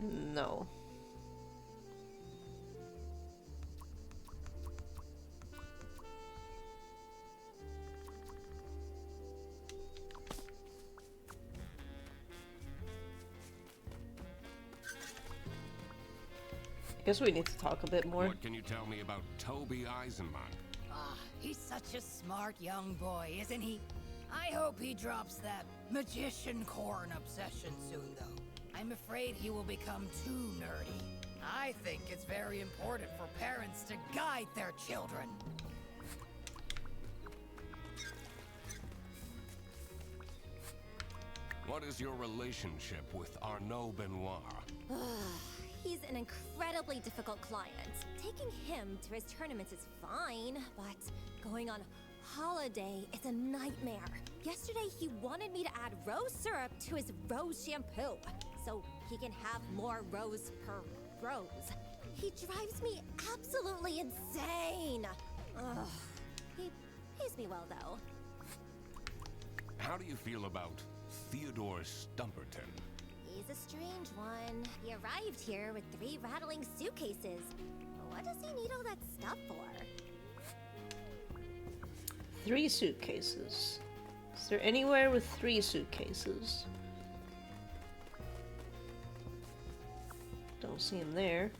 No. Guess we need to talk a bit more. What can you tell me about Toby Eisenman? Ah, he's such a smart young boy, isn't he? I hope he drops that magician corn obsession soon, though. I'm afraid he will become too nerdy. I think it's very important for parents to guide their children. What is your relationship with Arnaud Benoit? He's an incredibly difficult client. Taking him to his tournaments is fine, but going on holiday is a nightmare. Yesterday, he wanted me to add rose syrup to his rose shampoo, so he can have more rose per rose. He drives me absolutely insane. Ugh. He pays me well, though. How do you feel about Theodore Stumperton? He's a strange one. He arrived here with 3 rattling suitcases. What does he need all that stuff for? 3 suitcases. Is there anywhere with 3 suitcases? Don't see him there.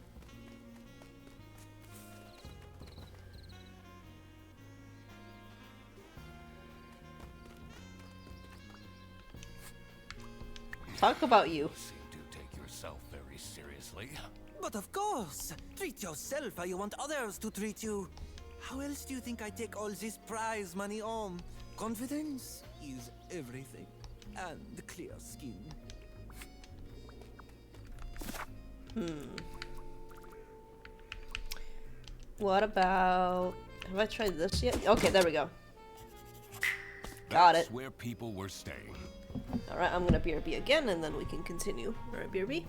Talk about you. You seem to take yourself very seriously. But of course! Treat yourself how you want others to treat you. How else do you think I take all this prize money home? Confidence is everything. And clear skin. What about... Have I tried this yet? Okay, there we go. Got it. That's where people were staying. Alright, I'm gonna BRB again, and then we can continue. Alright, BRB.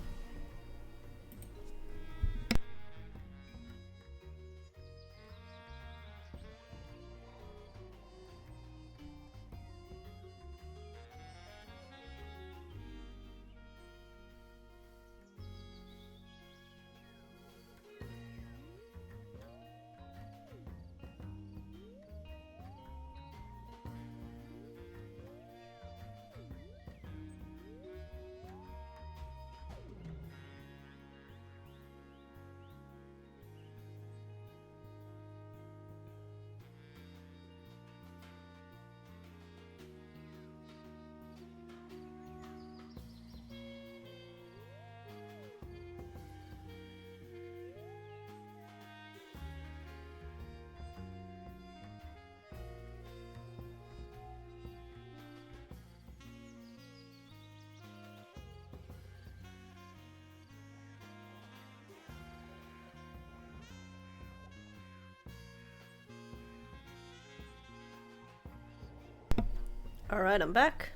Alright, I'm back.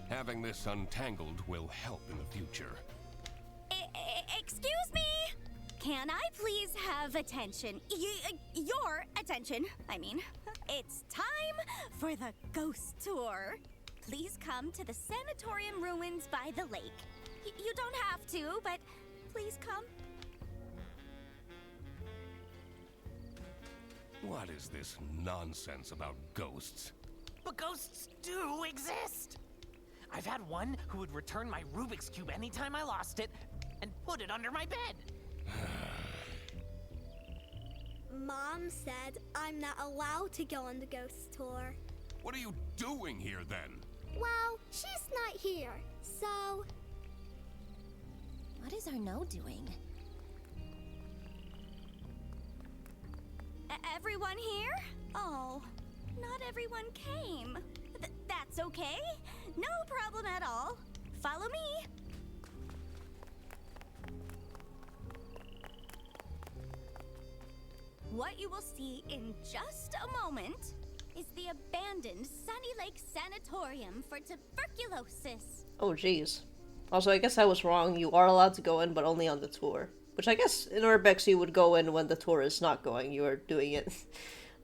Having this untangled will help in the future. Excuse me? Can I please have attention? Your attention, I mean. It's time for the ghost tour. Please come to the sanatorium ruins by the lake. You don't have to, but please come. What is this nonsense about ghosts? But ghosts do exist! I've had one who would return my Rubik's Cube anytime I lost it, and put it under my bed. Mom said I'm not allowed to go on the ghost tour. What are you doing here then? Well, she's not here, so... What is Arnaud doing? Everyone here? Oh, not everyone came. That's okay. No problem at all. Follow me. What you will see in just a moment is the abandoned Sunny Lake Sanatorium for tuberculosis. Oh, jeez. Also, I guess I was wrong. You are allowed to go in, but only on the tour. Which I guess in Urbex you would go in when the tour is not going. You are doing it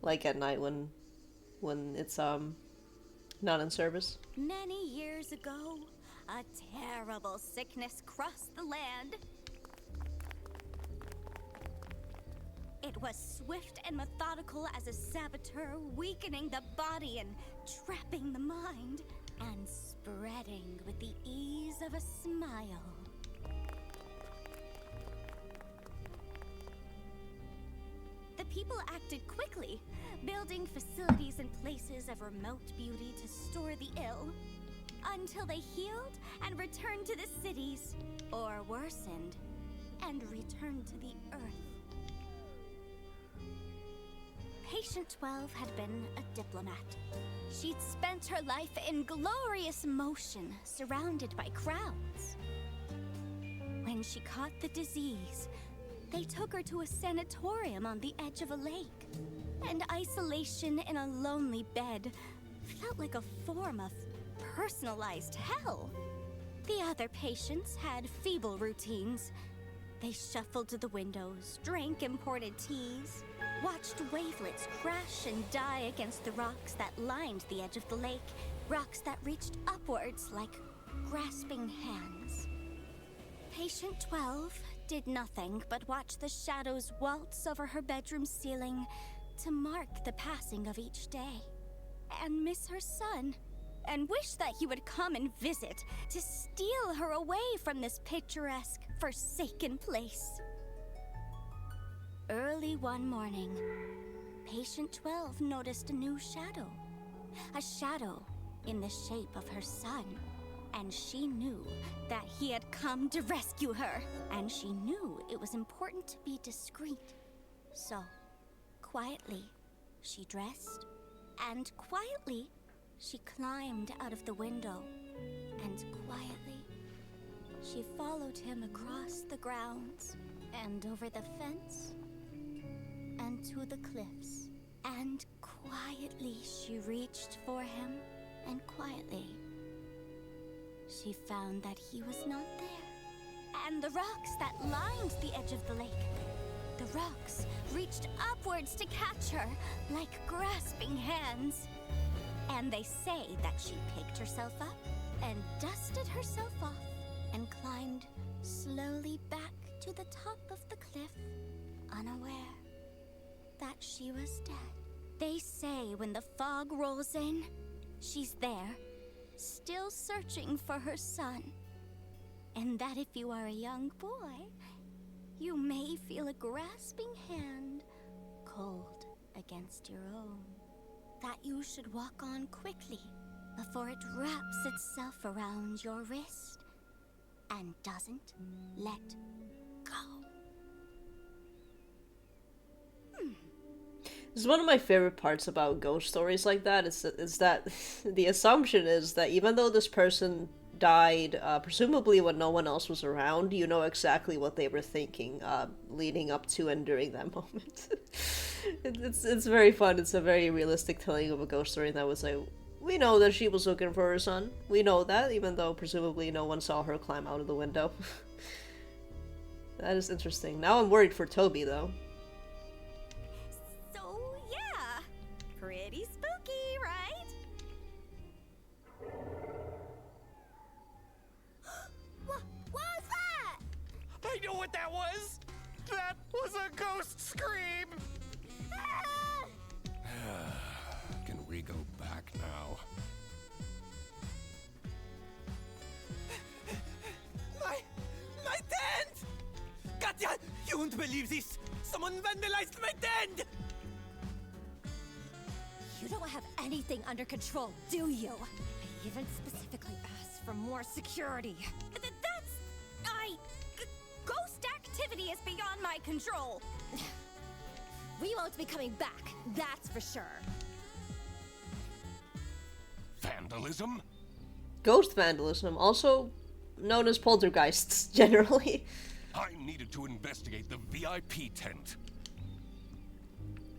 like at night when it's not in service. Many years ago, a terrible sickness crossed the land. It was swift and methodical as a saboteur, weakening the body and trapping the mind. and spreading with the ease of a smile. The people acted quickly, building facilities and places of remote beauty to store the ill, until they healed and returned to the cities, or worsened and returned to the earth. Patient 12 had been a diplomat. She'd spent her life in glorious motion, surrounded by crowds. When she caught the disease, they took her to a sanatorium on the edge of a lake, and isolation in a lonely bed felt like a form of personalized hell. The other patients had feeble routines. They shuffled to the windows, drank imported teas, watched wavelets crash and die against the rocks that lined the edge of the lake, rocks that reached upwards like grasping hands. Patient 12 did nothing but watch the shadows waltz over her bedroom ceiling to mark the passing of each day, and miss her son, and wish that he would come and visit to steal her away from this picturesque, forsaken place. Early one morning, Patient 12 noticed a new shadow. A shadow in the shape of her son. And she knew that he had come to rescue her. And she knew it was important to be discreet. So, quietly, she dressed. And quietly, she climbed out of the window. And quietly, she followed him across the grounds. And over the fence. And to the cliffs. And quietly she reached for him. And quietly she found that he was not there. And the rocks that lined the edge of the lake, the rocks reached upwards to catch her like grasping hands. And they say that she picked herself up and dusted herself off and climbed slowly back to the top of the cliff, unaware that she was dead. They say when the fog rolls in, she's there, still searching for her son. And that if you are a young boy, you may feel a grasping hand cold against your own. That you should walk on quickly before it wraps itself around your wrist and doesn't let go. This is one of my favorite parts about ghost stories like that, is that the assumption is that even though this person died, presumably when no one else was around, you know exactly what they were thinking leading up to and during that moment. It's very fun. It's a very realistic telling of a ghost story that was like, we know that she was looking for her son. We know that, even though presumably no one saw her climb out of the window. That is interesting. Now I'm worried for Toby, though. Pretty spooky, right? What was that? I know what that was! That was a ghost scream! Can we go back now? My tent! Katya, you won't believe this! Someone vandalized my tent! You don't have anything under control, do you? I even specifically asked for more security. Ghost activity is beyond my control. We won't be coming back, that's for sure. Vandalism? Ghost vandalism, also known as poltergeists, generally. I needed to investigate the VIP tent.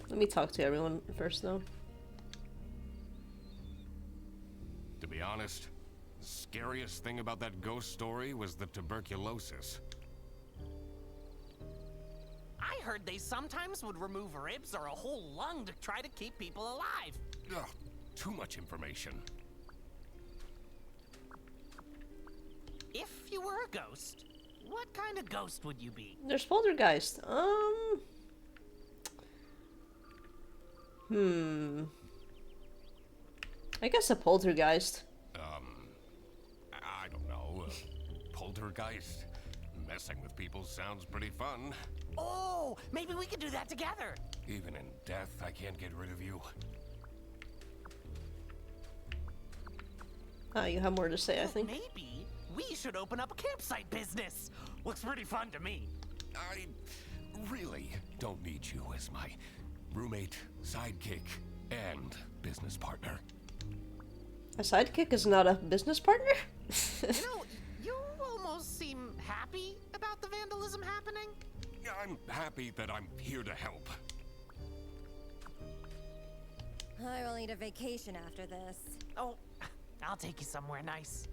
Let me talk to everyone first, though. To be honest, the scariest thing about that ghost story was the tuberculosis. I heard they sometimes would remove ribs or a whole lung to try to keep people alive. Ugh, too much information. If you were a ghost, what kind of ghost would you be? There's poltergeist. I guess a poltergeist. ice. Messing with people sounds pretty fun. Oh, maybe we could do that together. Even in death, I can't get rid of you. Ah, you have more to say, I think. Maybe we should open up a campsite business. Looks pretty fun to me. I really don't need you as my roommate, sidekick, and business partner. A sidekick is not a business partner? You know, you almost seem happy about the vandalism happening. I'm happy that I'm here to help. I will need a vacation after this. Oh, I'll take you somewhere nice.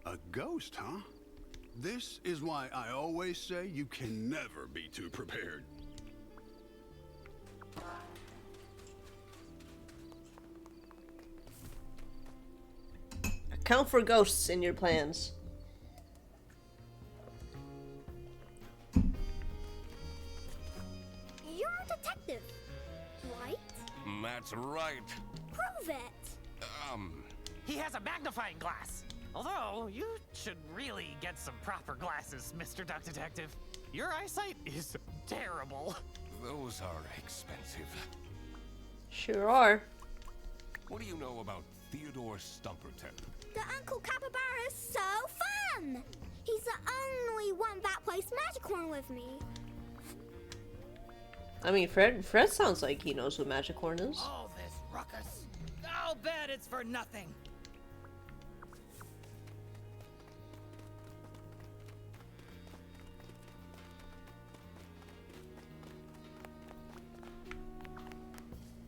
A ghost, huh? This is why I always say you can never be too prepared. Account for ghosts in your plans. You're a detective, right? That's right. Prove it. He has a magnifying glass. Although, you should really get some proper glasses, Mr. Duck Detective. Your eyesight is terrible. Those are expensive. Sure are. What do you know about Theodore Stumperton? The Uncle Capybara is so fun! He's the only one that plays Magicorn with me. I mean, Fred sounds like he knows what Magicorn is. All this ruckus. I'll bet it's for nothing.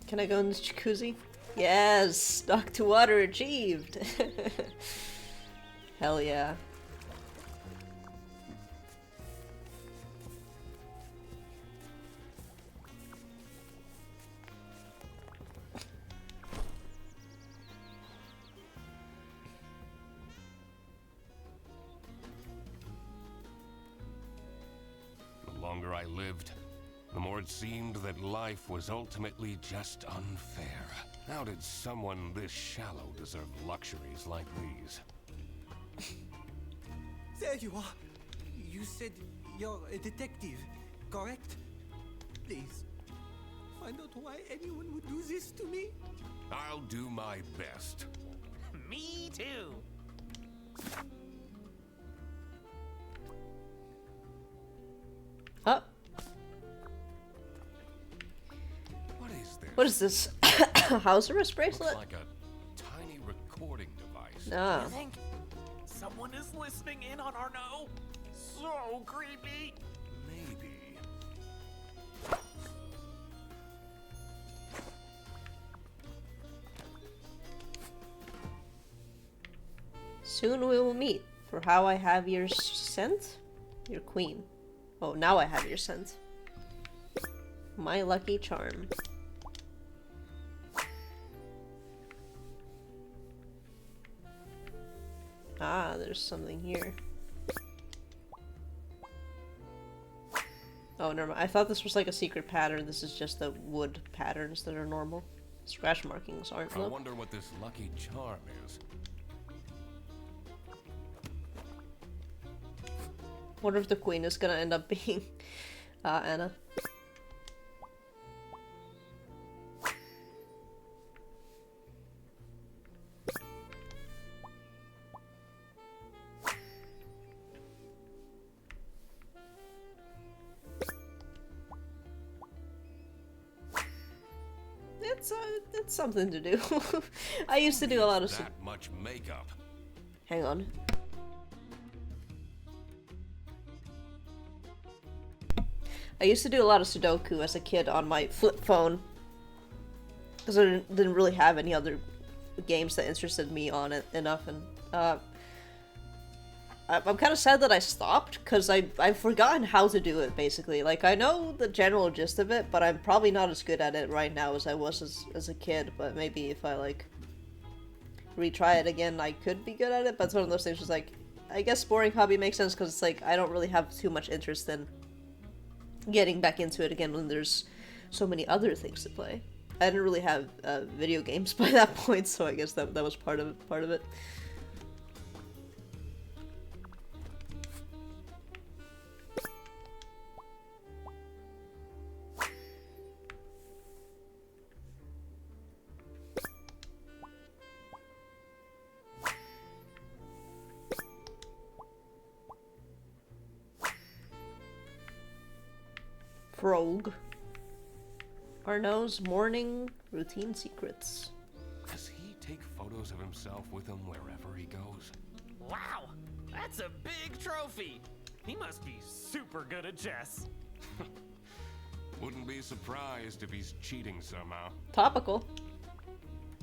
Can I go in this jacuzzi? Yes! Stuck to water achieved! Hell yeah. The longer I lived, the more it seemed that life was ultimately just unfair. How did someone this shallow deserve luxuries like these? There you are. You said you're a detective, correct? Please, find out why anyone would do this to me. I'll do my best. Me too. Oh. What is this? What is this? House arrest bracelet? Looks like a tiny recording device. No. You think someone is listening in on our no? So creepy. Maybe. Soon we will meet. For how I have your scent? Your queen. Oh, now I have your scent. My lucky charm. Ah, there's something here. Oh, never mind. I thought this was like a secret pattern. This is just the wood patterns that are normal. Scratch markings aren't. I Nope. wonder what this lucky charm is. Wonder if the queen is gonna end up being Anna. It's something to do. I used to do a lot of. That much makeup. Hang on. I used to do a lot of Sudoku as a kid on my flip phone. Because I didn't really have any other games that interested me on it enough. And I'm kind of sad that I stopped, because I've forgotten how to do it, basically. Like, I know the general gist of it, but I'm probably not as good at it right now as I was as a kid. But maybe if I, like, retry it again, I could be good at it. But it's one of those things where it's like, I guess boring hobby makes sense, because it's like, I don't really have too much interest in getting back into it again when there's so many other things to play. I didn't really have video games by that point, so I guess that was part of it. Frog. Arnaud's morning routine secrets. Does he take photos of himself with him wherever he goes? Wow, that's a big trophy. He must be super good at chess. Wouldn't be surprised if he's cheating somehow. Topical.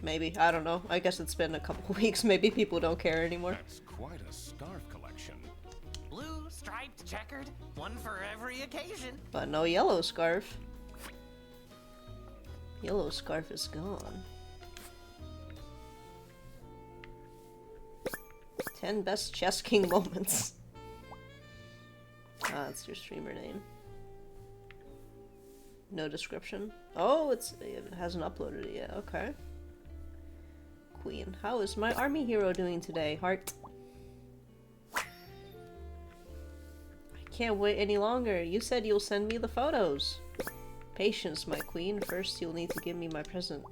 Maybe, I don't know. I guess it's been a couple weeks. Maybe people don't care anymore. That's quite a scarf collection. Blue, striped, checkered, one for every occasion. But no yellow scarf. Yellow scarf is gone. 10 best Chess King moments. Ah, that's your streamer name. No description. Oh, it hasn't uploaded it yet. Okay. Queen. How is my army hero doing today, Heart? I can't wait any longer. You said you'll send me the photos. Patience, my queen. First, you'll need to give me my present.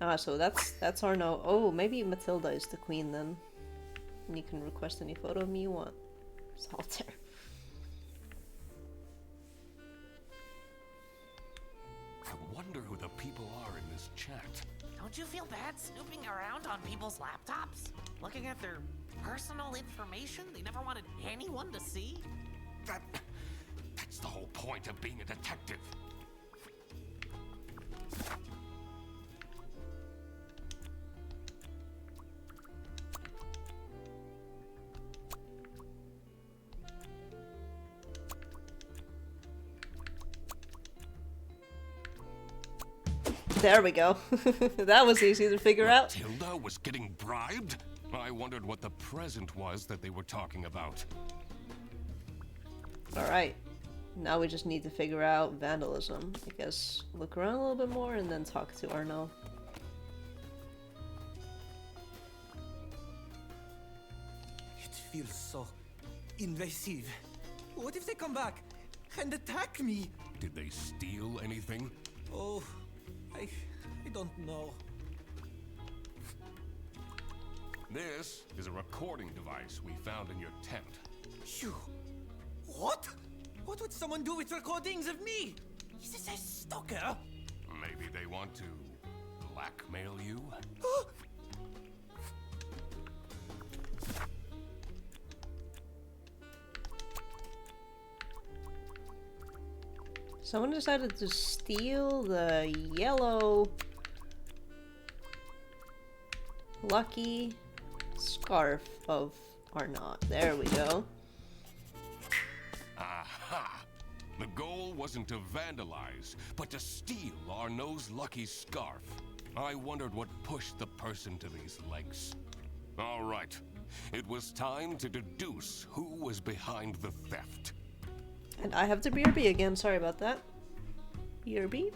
Ah, so that's Arnaud. Oh, maybe Matilda is the queen then. And you can request any photo of me you want. Solitaire. I wonder who the people are in this chat. Don't you feel bad snooping around on people's laptops? Looking at their personal information they never wanted anyone to see? That's the whole point of being a detective. There we go. That was easy to figure out. Matilda was getting bribed? I wondered what the present was that they were talking about. Alright. Now we just need to figure out vandalism. I guess look around a little bit more and then talk to Arnaud. It feels so invasive. What if they come back and attack me? Did they steal anything? Oh, I don't know. This is a recording device we found in your tent. Phew. What? What would someone do with recordings of me? Is this a stalker? Maybe they want to blackmail you? Someone decided to steal the yellow lucky scarf of Arnaud. There we go. Aha! The goal wasn't to vandalize, but to steal Arnaud's lucky scarf. I wondered what pushed the person to these lengths. All right. It was time to deduce who was behind the theft. And I have to BRB again. Sorry about that. BRB?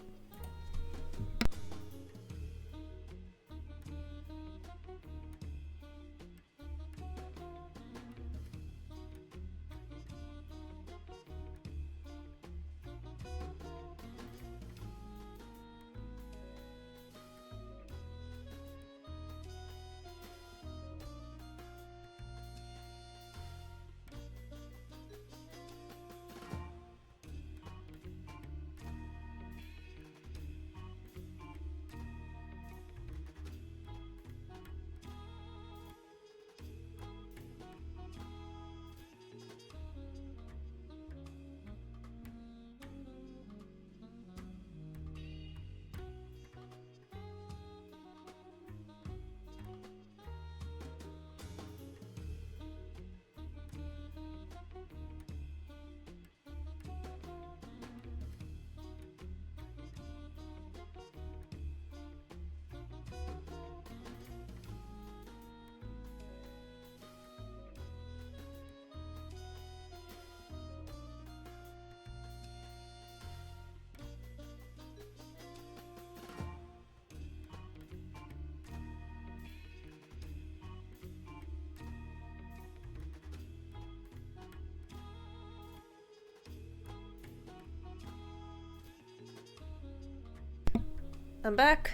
I'm back.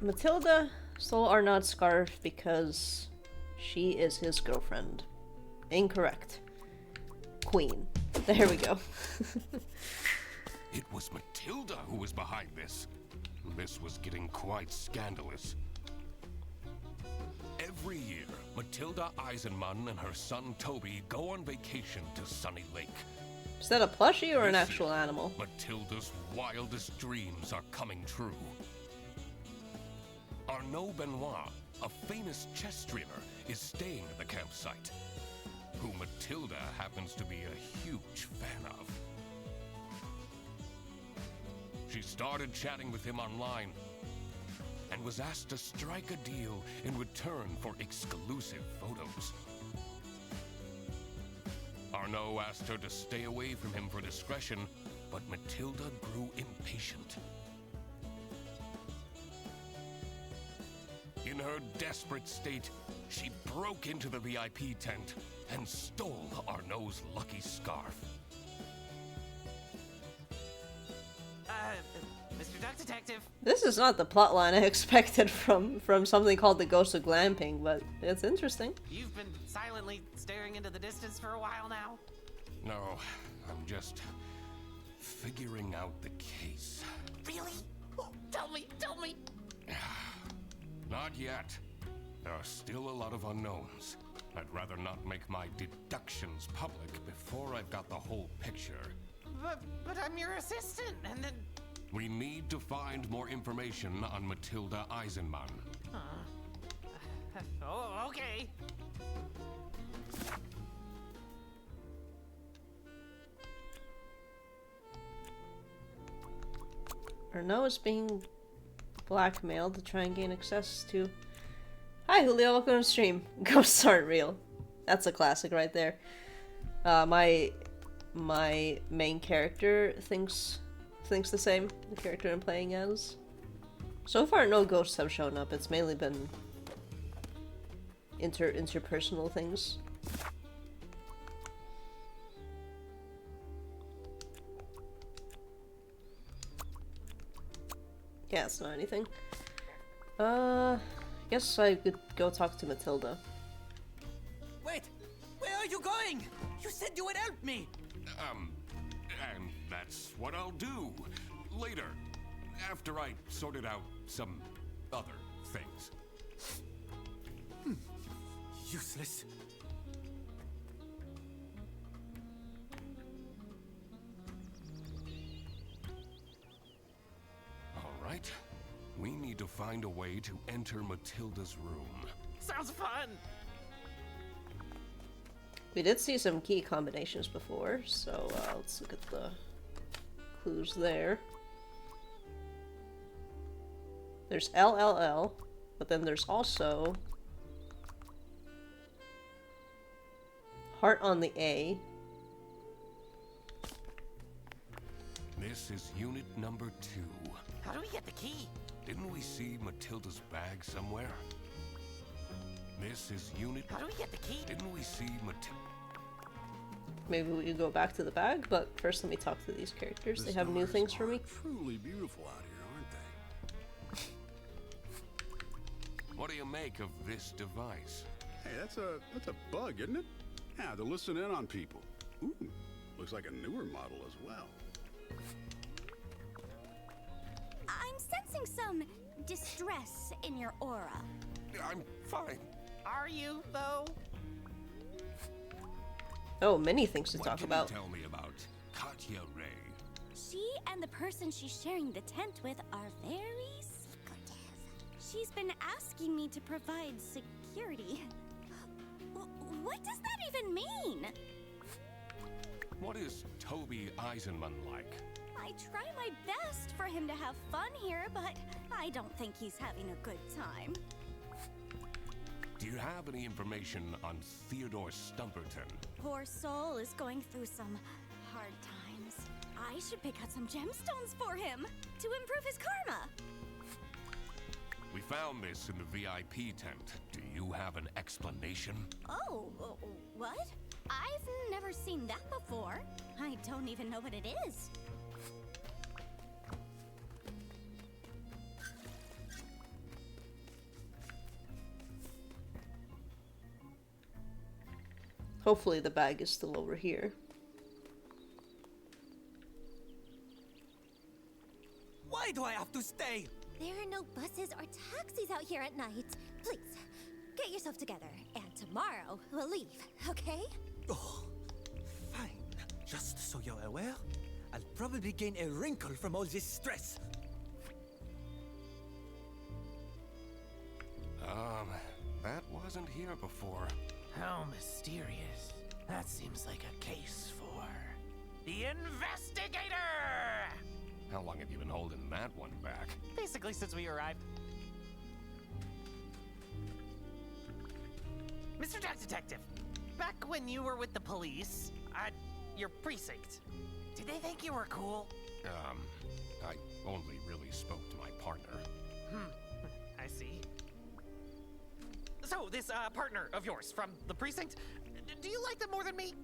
Matilda stole Arnaud's scarf because she is his girlfriend. Incorrect. Queen. There we go. It was Matilda who was behind this. This was getting quite scandalous. Every year, Matilda Eisenman and her son Toby go on vacation to Sunny Lake. Is that a plushie or an This actual year, animal? Matilda's wildest dreams are coming true. Arnaud Benoit, a famous chess streamer, is staying at the campsite, who Matilda happens to be a huge fan of. She started chatting with him online and was asked to strike a deal in return for exclusive photos. Arnaud asked her to stay away from him for discretion, but Matilda grew impatient. In her desperate state, she broke into the VIP tent and stole Arnaud's lucky scarf. Mr. Duck Detective. This is not the plotline I expected from something called the Ghost of Glamping, but it's interesting. You've been silently staring into the distance for a while now. No, I'm just figuring out the case. Really? Oh, tell me, tell me. Not yet. There are still a lot of unknowns. I'd rather not make my deductions public before I've got the whole picture. But I'm your assistant, and then... We need to find more information on Matilda Eisenman. Oh, okay. Arnaud is being blackmailed to try and gain access to... Hi Julio, welcome to the stream. Ghosts aren't real. That's a classic right there. My main character thinks the same. The character I'm playing as. So far, no ghosts have shown up. It's mainly been interpersonal things. Yeah, it's not anything. Guess I could go talk to Matilda. Wait! Where are you going? You said you would help me! And that's what I'll do. Later. After I sorted out some other things. Useless. All right. We need to find a way to enter Matilda's room. Sounds fun! We did see some key combinations before, so let's look at the clues there. There's LLL, but then there's also heart on the A. This is unit number 2. How do we get the key? Didn't we see Matilda's bag somewhere? This is unit... How do we get the key? Didn't we see Matilda... Maybe we go back to the bag, but first let me talk to these characters. They have new things for me. Truly beautiful out here, aren't they? What do you make of this device? Hey, that's a bug, isn't it? Yeah, to listen in on people. Ooh, looks like a newer model as well. I'm sensing some distress in your aura. I'm fine. Are you, though? Oh, many things to What talk can about. you tell me about Katya Ray? She and the person she's sharing the tent with are very secretive. She's been asking me to provide security. What does that even mean? What is Toby Eisenman like? I try my best for him to have fun here, but I don't think he's having a good time. Do you have any information on Theodore Stumperton? Poor soul is going through some hard times. I should pick out some gemstones for him to improve his karma. We found this in the VIP tent. Do you have an explanation? Oh, what? I've never seen that before. I don't even know what it is. Hopefully the bag is still over here. Why do I have to stay? There are no buses or taxis out here at night. Please, get yourself together, and tomorrow we'll leave, okay? Oh, fine. Just so you're aware, I'll probably gain a wrinkle from all this stress. That wasn't here before. How mysterious. That seems like a case for the investigator! How long have you been holding that one back? Basically since we arrived. Mr. Duck Detective, back when you were with the police, at your precinct, did they think you were cool? I only really spoke to my partner. I see. So, this partner of yours from the precinct, do you like them more than me?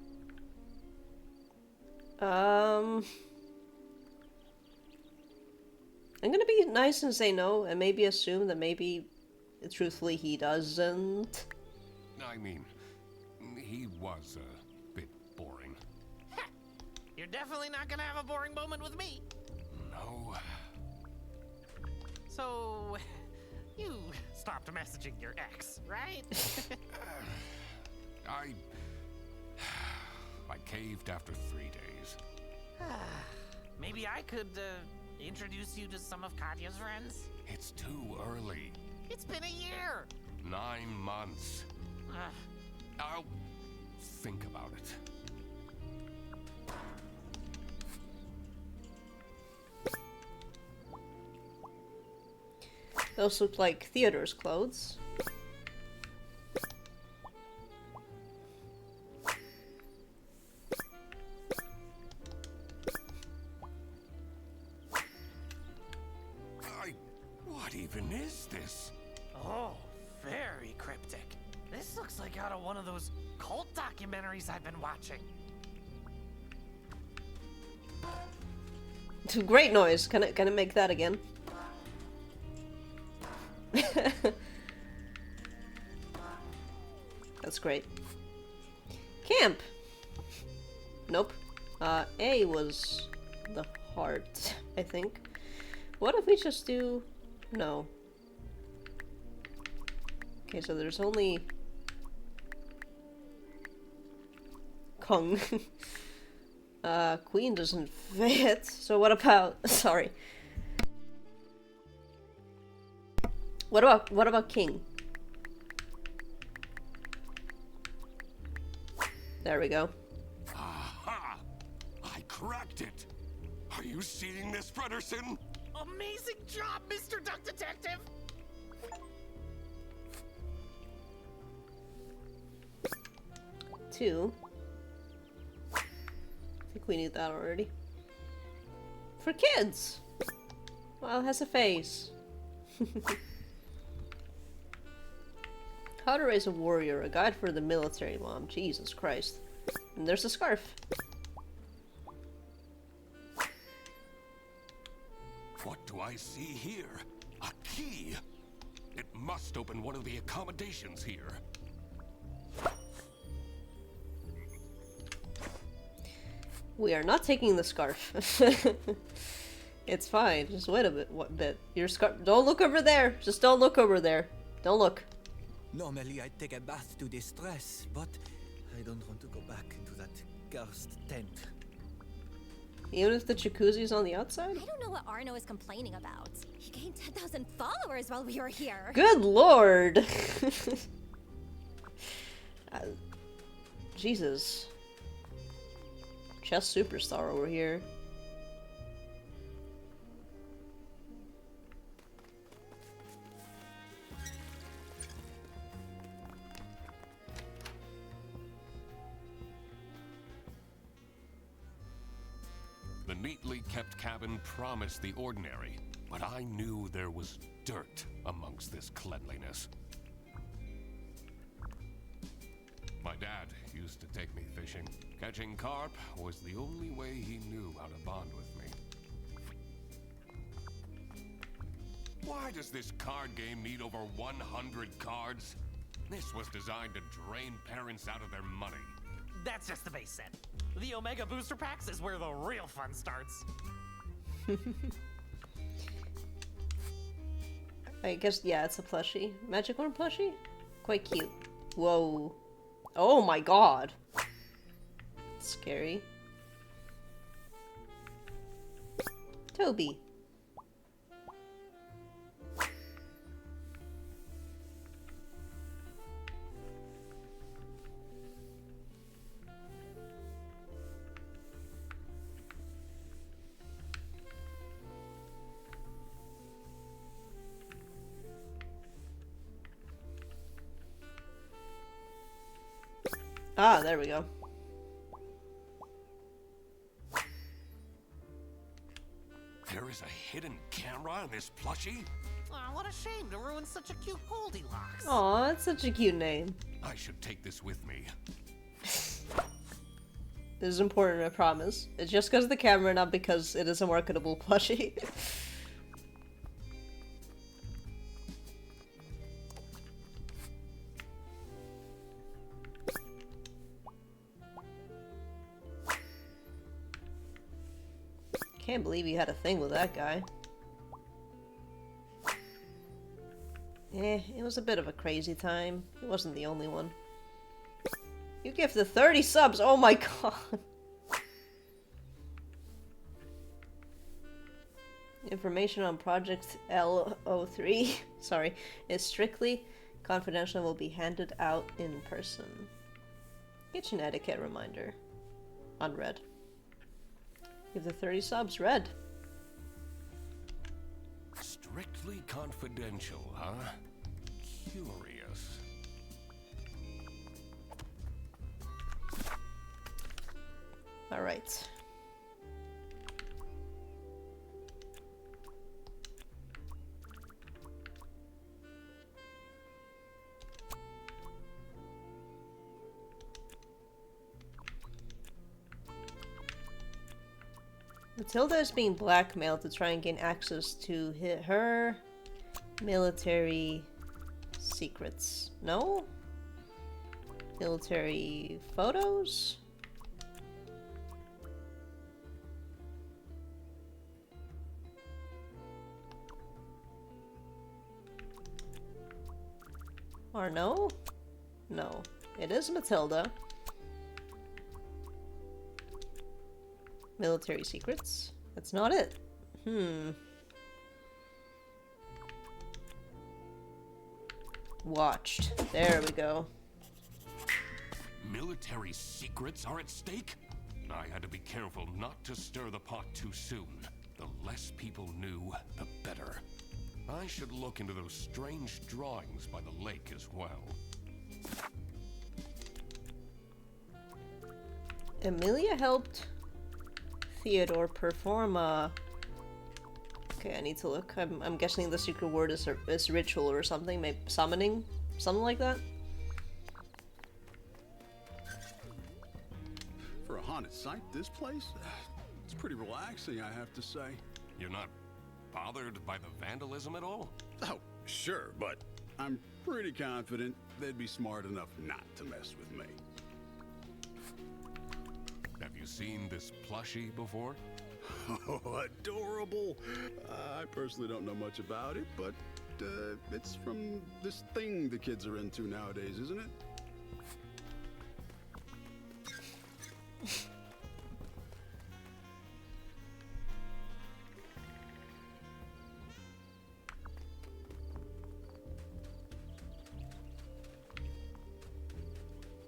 I'm gonna be nice and say no, and maybe assume that maybe, truthfully, he doesn't. I mean, he was a bit boring. You're definitely not gonna have a boring moment with me. No. So, you stopped messaging your ex, right? I caved after 3 days. Maybe I could introduce you to some of Katya's friends? It's too early. It's been a year! 9 months. I'll think about it. Those look like Theodore's clothes. What even is this? Oh, very cryptic. This looks like out of one of those cult documentaries I've been watching. Great noise. Can I make that again? That's great. Camp. Nope. A was the heart, I think. What if we just do... No. Okay, so there's only... Kong. Queen doesn't fit. So what about... Sorry. What about King? There we go. Aha! I cracked it! Are you seeing this, Frederson? Amazing job, Mr. Duck Detective! 2. I think we need that already. For kids! Well, it has a face. How to raise a warrior, a guide for the military mom. Jesus Christ. And there's a scarf. What do I see here? A key! It must open one of the accommodations here. We are not taking the scarf. It's fine. Just wait a bit. Your scarf. Don't look over there. Just don't look over there. Don't look. Normally I'd take a bath to distress, but I don't want to go back into that cursed tent. Even if the jacuzzi's on the outside? I don't know what Arno is complaining about. He gained 10,000 followers while we were here. Good lord! Jesus. Chess superstar over here. The neatly kept cabin promised the ordinary, but I knew there was dirt amongst this cleanliness. My dad used to take me fishing. Catching carp was the only way he knew how to bond with me. Why does this card game need over 100 cards? This was designed to drain parents out of their money. That's just the base set. The Omega Booster Packs is where the real fun starts. I guess, yeah, it's a plushie. Magic Horn plushie? Quite cute. Whoa. Oh my god. Scary. Toby. Ah, there we go. There is a hidden camera in this plushie? Aw, what a shame to ruin such a cute Goldilocks. Aw, that's such a cute name. I should take this with me. This is important, I promise. It's just because of the camera, not because it is a marketable plushie. Can't believe you had a thing with that guy. It was a bit of a crazy time. He wasn't the only one. You gifted 30 subs! Oh my god! Information on Project L03, sorry, is strictly confidential and will be handed out in person. Kitchen etiquette reminder. Unread. Give the 30 subs, read. Strictly confidential, huh? Curious. Alright. Matilda is being blackmailed to try and gain access to her military secrets. No? Military photos? Or no? No. It is Matilda. Military secrets? That's not it. Watched. There we go. Military secrets are at stake? I had to be careful not to stir the pot too soon. The less people knew, the better. I should look into those strange drawings by the lake as well. Emilia helped Theodore perform a... Okay, I need to look. I'm guessing the secret word is ritual or something. Maybe summoning? Something like that? For a haunted site, this place? It's pretty relaxing, I have to say. You're not bothered by the vandalism at all? Oh, sure, but I'm pretty confident they'd be smart enough not to mess with me. Have you seen this plushie before? Oh, adorable. I personally don't know much about it, but it's from this thing the kids are into nowadays, isn't it?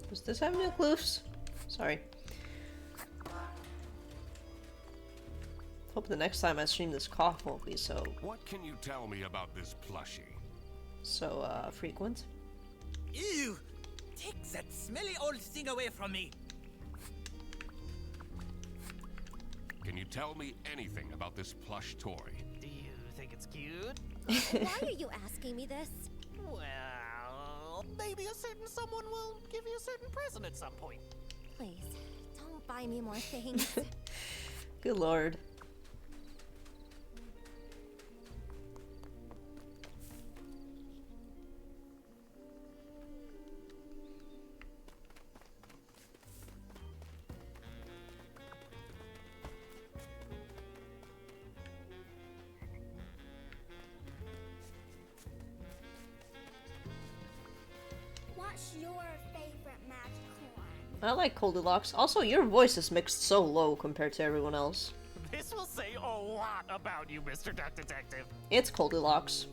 Does this have new clues? Sorry. Hope the next time I stream this cough won't be so... What can you tell me about this plushie? So, frequent? Ew! Take that smelly old thing away from me! Can you tell me anything about this plush toy? Do you think Why are you asking me this? Well, maybe a certain someone will give you a certain present at some point. Please, don't buy me more things. Good lord. What's your favorite magicorn? I like Goldilocks. Also, your voice is mixed so low compared to everyone else. This will say a lot about you, Mr. Duck Detective. It's Goldilocks.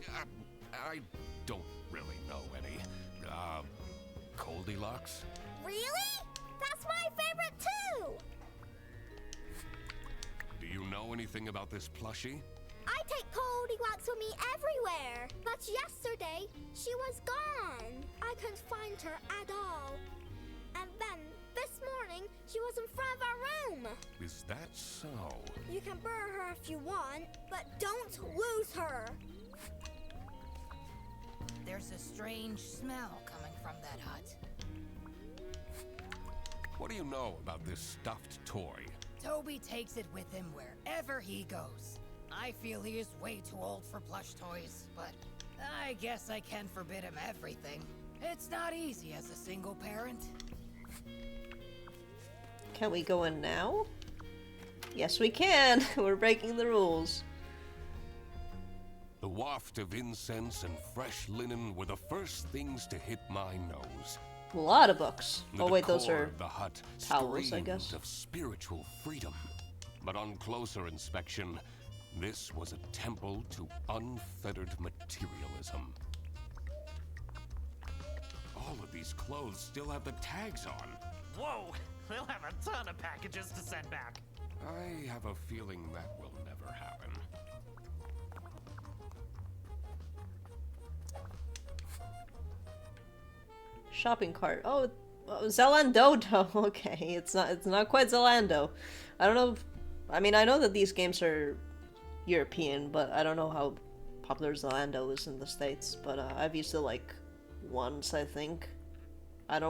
I don't really know any. Goldilocks? Really? That's my favorite too! Do you know anything about this plushie? I take Goldilocks with me everywhere. But yesterday, she was gone. I couldn't find her at all. And then, this morning, she was in front of our room. Is that so? You can burn her if you want, but don't lose her. There's a strange smell coming from that hut. What do you know about this stuffed toy? Toby takes it with him wherever he goes. I feel he is way too old for plush toys, but I guess I can't forbid him everything. It's not easy as a single parent. Can we go in now? Yes, we can. We're breaking the rules. The waft of incense and fresh linen were the first things to hit my nose. A lot of books. The Oh wait, those decor are of the hut towels, I screamed guess. of spiritual freedom. But on closer inspection, this was a temple to unfettered materialism. All of these clothes still have the tags on. Whoa! We'll have a ton of packages to send back. I have a feeling that will never happen. Shopping cart. Oh, Zalando. Okay, it's not quite Zalando. I don't know. I mean, I know that these games are European, but I don't know how popular Zalando is in the States. But I've used it like once, I think. I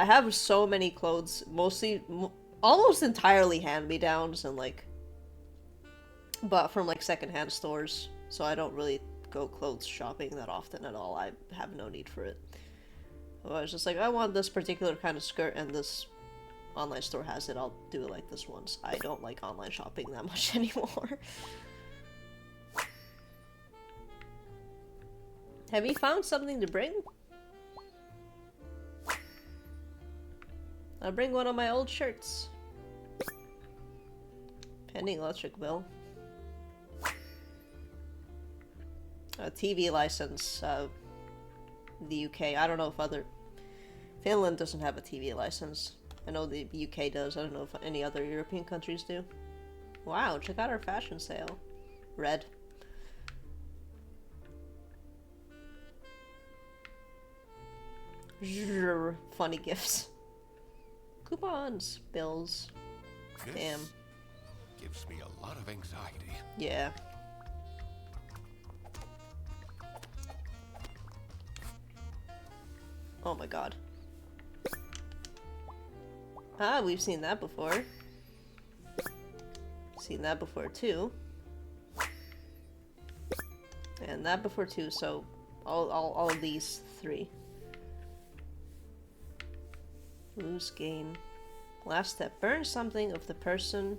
have so many clothes, mostly almost entirely hand-me-downs and like bought from like secondhand stores. So I don't really go clothes shopping that often at all. I have no need for it. I was just like, I want this particular kind of skirt and this online store has it. I'll do it like this once. I don't like online shopping that much anymore. Have you found something to bring? I'll bring one of my old shirts. Pending electric bill. A TV license. The UK. I don't know if other... Finland doesn't have a TV license. I know the UK does. I don't know if any other European countries do. Wow, check out our fashion sale. Red. Funny gifts. Coupons. Bills. This Damn. gives me a lot of anxiety. Yeah. Oh my god. Ah, we've seen that before. Seen that before too. And that before too, so all of these three. Lose game. Last step. Burn something of the person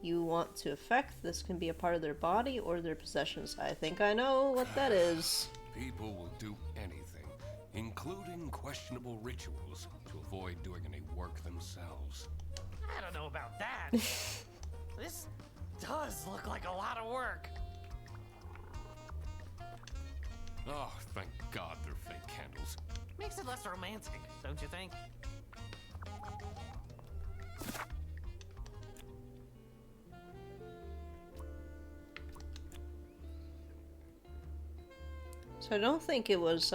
you want to affect. This can be a part of their body or their possessions. I think I know what that is. People will do anything, including questionable rituals, to avoid doing any work themselves. I don't know about that. This does look like a lot of work. Oh, thank God they're fake candles. Makes it less romantic, don't you think? So I don't think it was,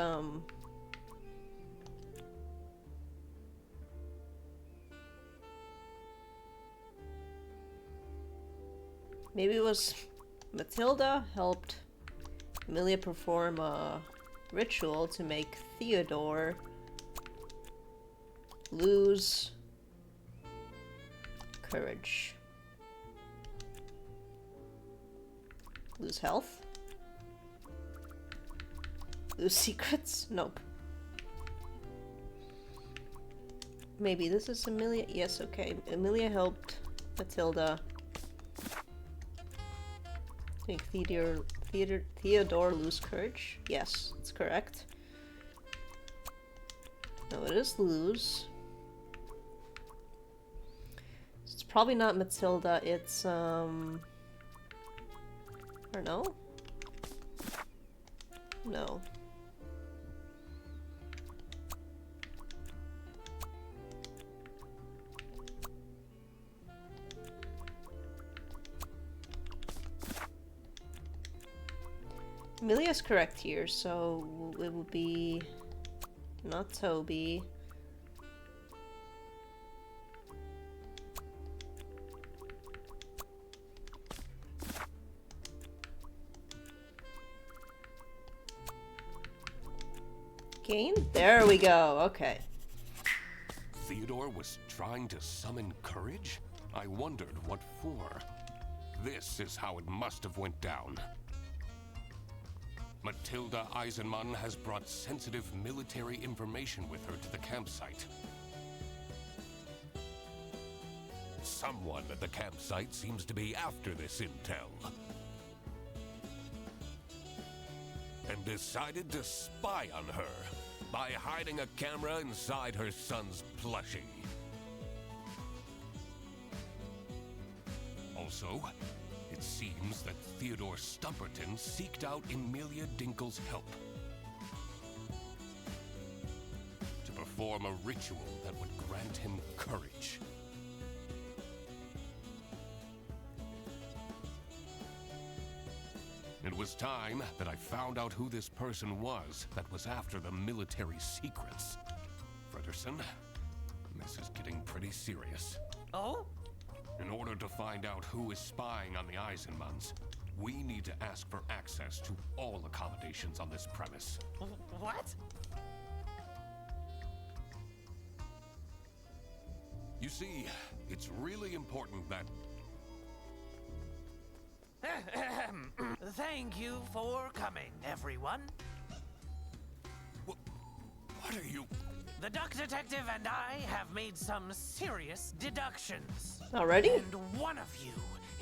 maybe it was Matilda helped Emilia perform a ritual to make Theodore lose courage. Lose health? Lose secrets? Nope. Maybe this is Emilia? Yes, okay. Emilia helped Matilda make Theodore lose courage. Yes, that's correct. No, it is lose. It's probably not Matilda, it's or no? No. Emilia's correct here, so it would be not Toby. Gain? There we go, okay. Theodore was trying to summon courage? I wondered what for. This is how it must have went down. Matilda Eisenmann has brought sensitive military information with her to the campsite. Someone at the campsite seems to be after this intel. And decided to spy on her by hiding a camera inside her son's plushie. Also, it seems that Theodore Stumperton seeked out Emilia Dinkle's help to perform a ritual that would grant him courage. It was time that I found out who this person was that was after the military secrets. Frederson, this is getting pretty serious. Oh? In order to find out who is spying on the Eisenmanns, we need to ask for access to all accommodations on this premise. What? You see, it's really important that... Thank you for coming, everyone. What are you... The Duck Detective and I have made some serious deductions. Already? And one of you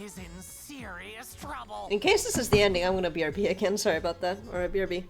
is in serious trouble. In case this is the ending, I'm gonna BRB again. Sorry about that. Or a BRB.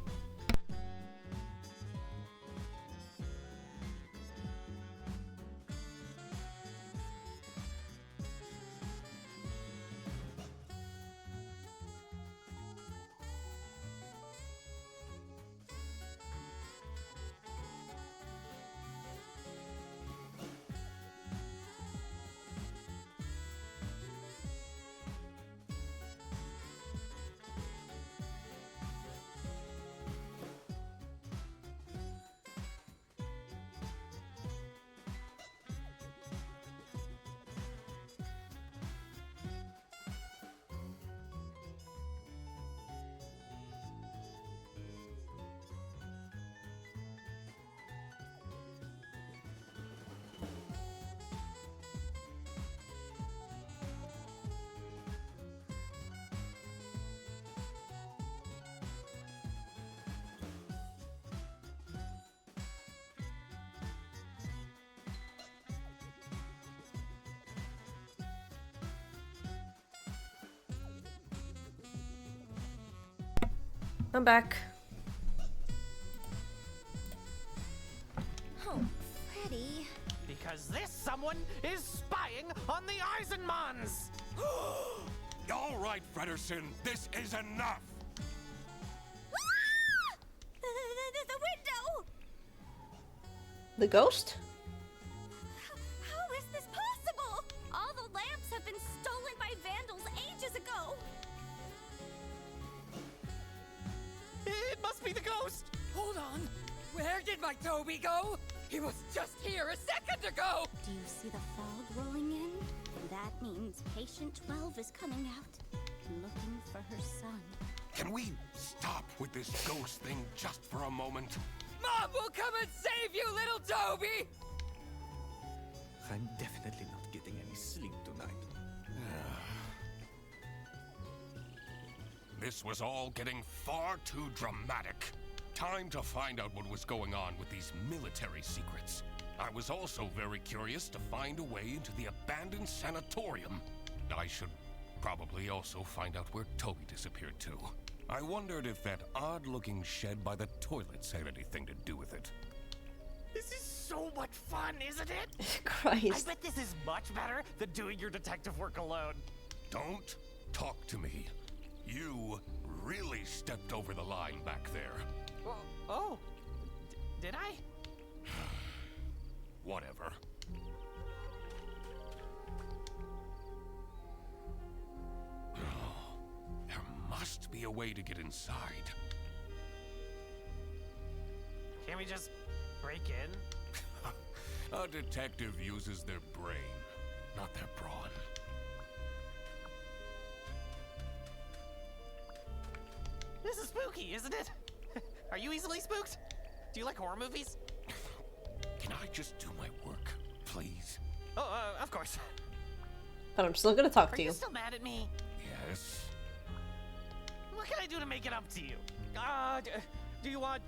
I'm back. Oh, Freddy. Because this someone is spying on the Eisenmanns! All right, Frederson, this is enough! Ah! The window! The ghost? How is this possible? All the lamps have been stolen by vandals ages ago. It must be the ghost! Hold on. Where did my Toby go? He was just here a second ago! Do you see the fog rolling in? That means patient 12 is coming out. looking for her son. Can we stop with this ghost thing just for a moment? Mom will come and save you, little Toby! I'm definitely not getting any sleep tonight. This was all getting far too dramatic. Time to find out what was going on with these military secrets. I was also very curious to find a way into the abandoned sanatorium. I should probably also find out where Toby disappeared to. I wondered if that odd-looking shed by the toilets had anything to do with it. This is so much fun, isn't it? Christ. I bet this is much better than doing your detective work alone. Don't talk to me. You really stepped over the line back there. Oh, did I? Whatever. There must be a way to get inside. Can't we just break in? A detective uses their brain, not their brawn. This is spooky, isn't it? Are you easily spooked? Do you like horror movies? Can I just do my work, please? Oh, of course. But I'm still gonna talk Are to you you. still mad at me? Yes. What can I do to make it up to you? Do you want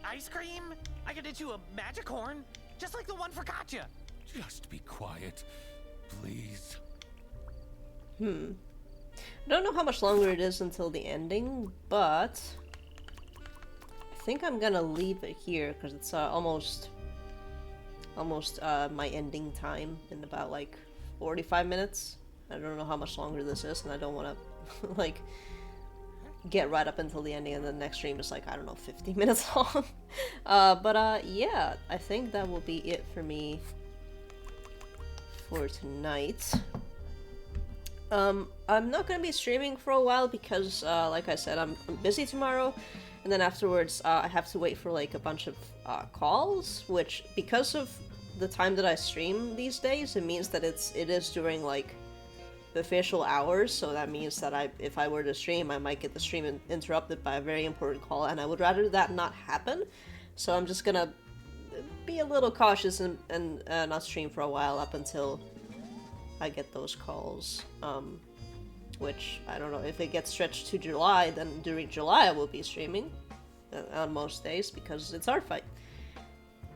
ice cream? I can get you a magic horn, just like the one for Katya. Just be quiet, please. I don't know how much longer it is until the ending, but I think I'm gonna leave it here because it's almost my ending time in about like 45 minutes. I don't know how much longer this is, and I don't want to like get right up until the ending, and the next stream is like, I don't know, 50 minutes long. Yeah, I think that will be it for me for tonight. I'm not gonna be streaming for a while because, like I said, I'm busy tomorrow, and then afterwards, I have to wait for like a bunch of calls, which, because of the time that I stream these days, it means that it is during like the official hours, so that means that if I were to stream, I might get the stream interrupted by a very important call, and I would rather that not happen, so I'm just gonna be a little cautious and not stream for a while up until I get those calls, which, I don't know, if it gets stretched to July, then during July I will be streaming on most days, because it's our fight.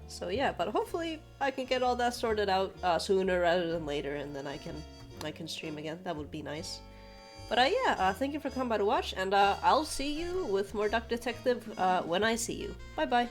So yeah, but hopefully I can get all that sorted out sooner rather than later, and then I can stream again. That would be nice. But yeah, thank you for coming by to watch, and I'll see you with more Duck Detective when I see you. Bye bye.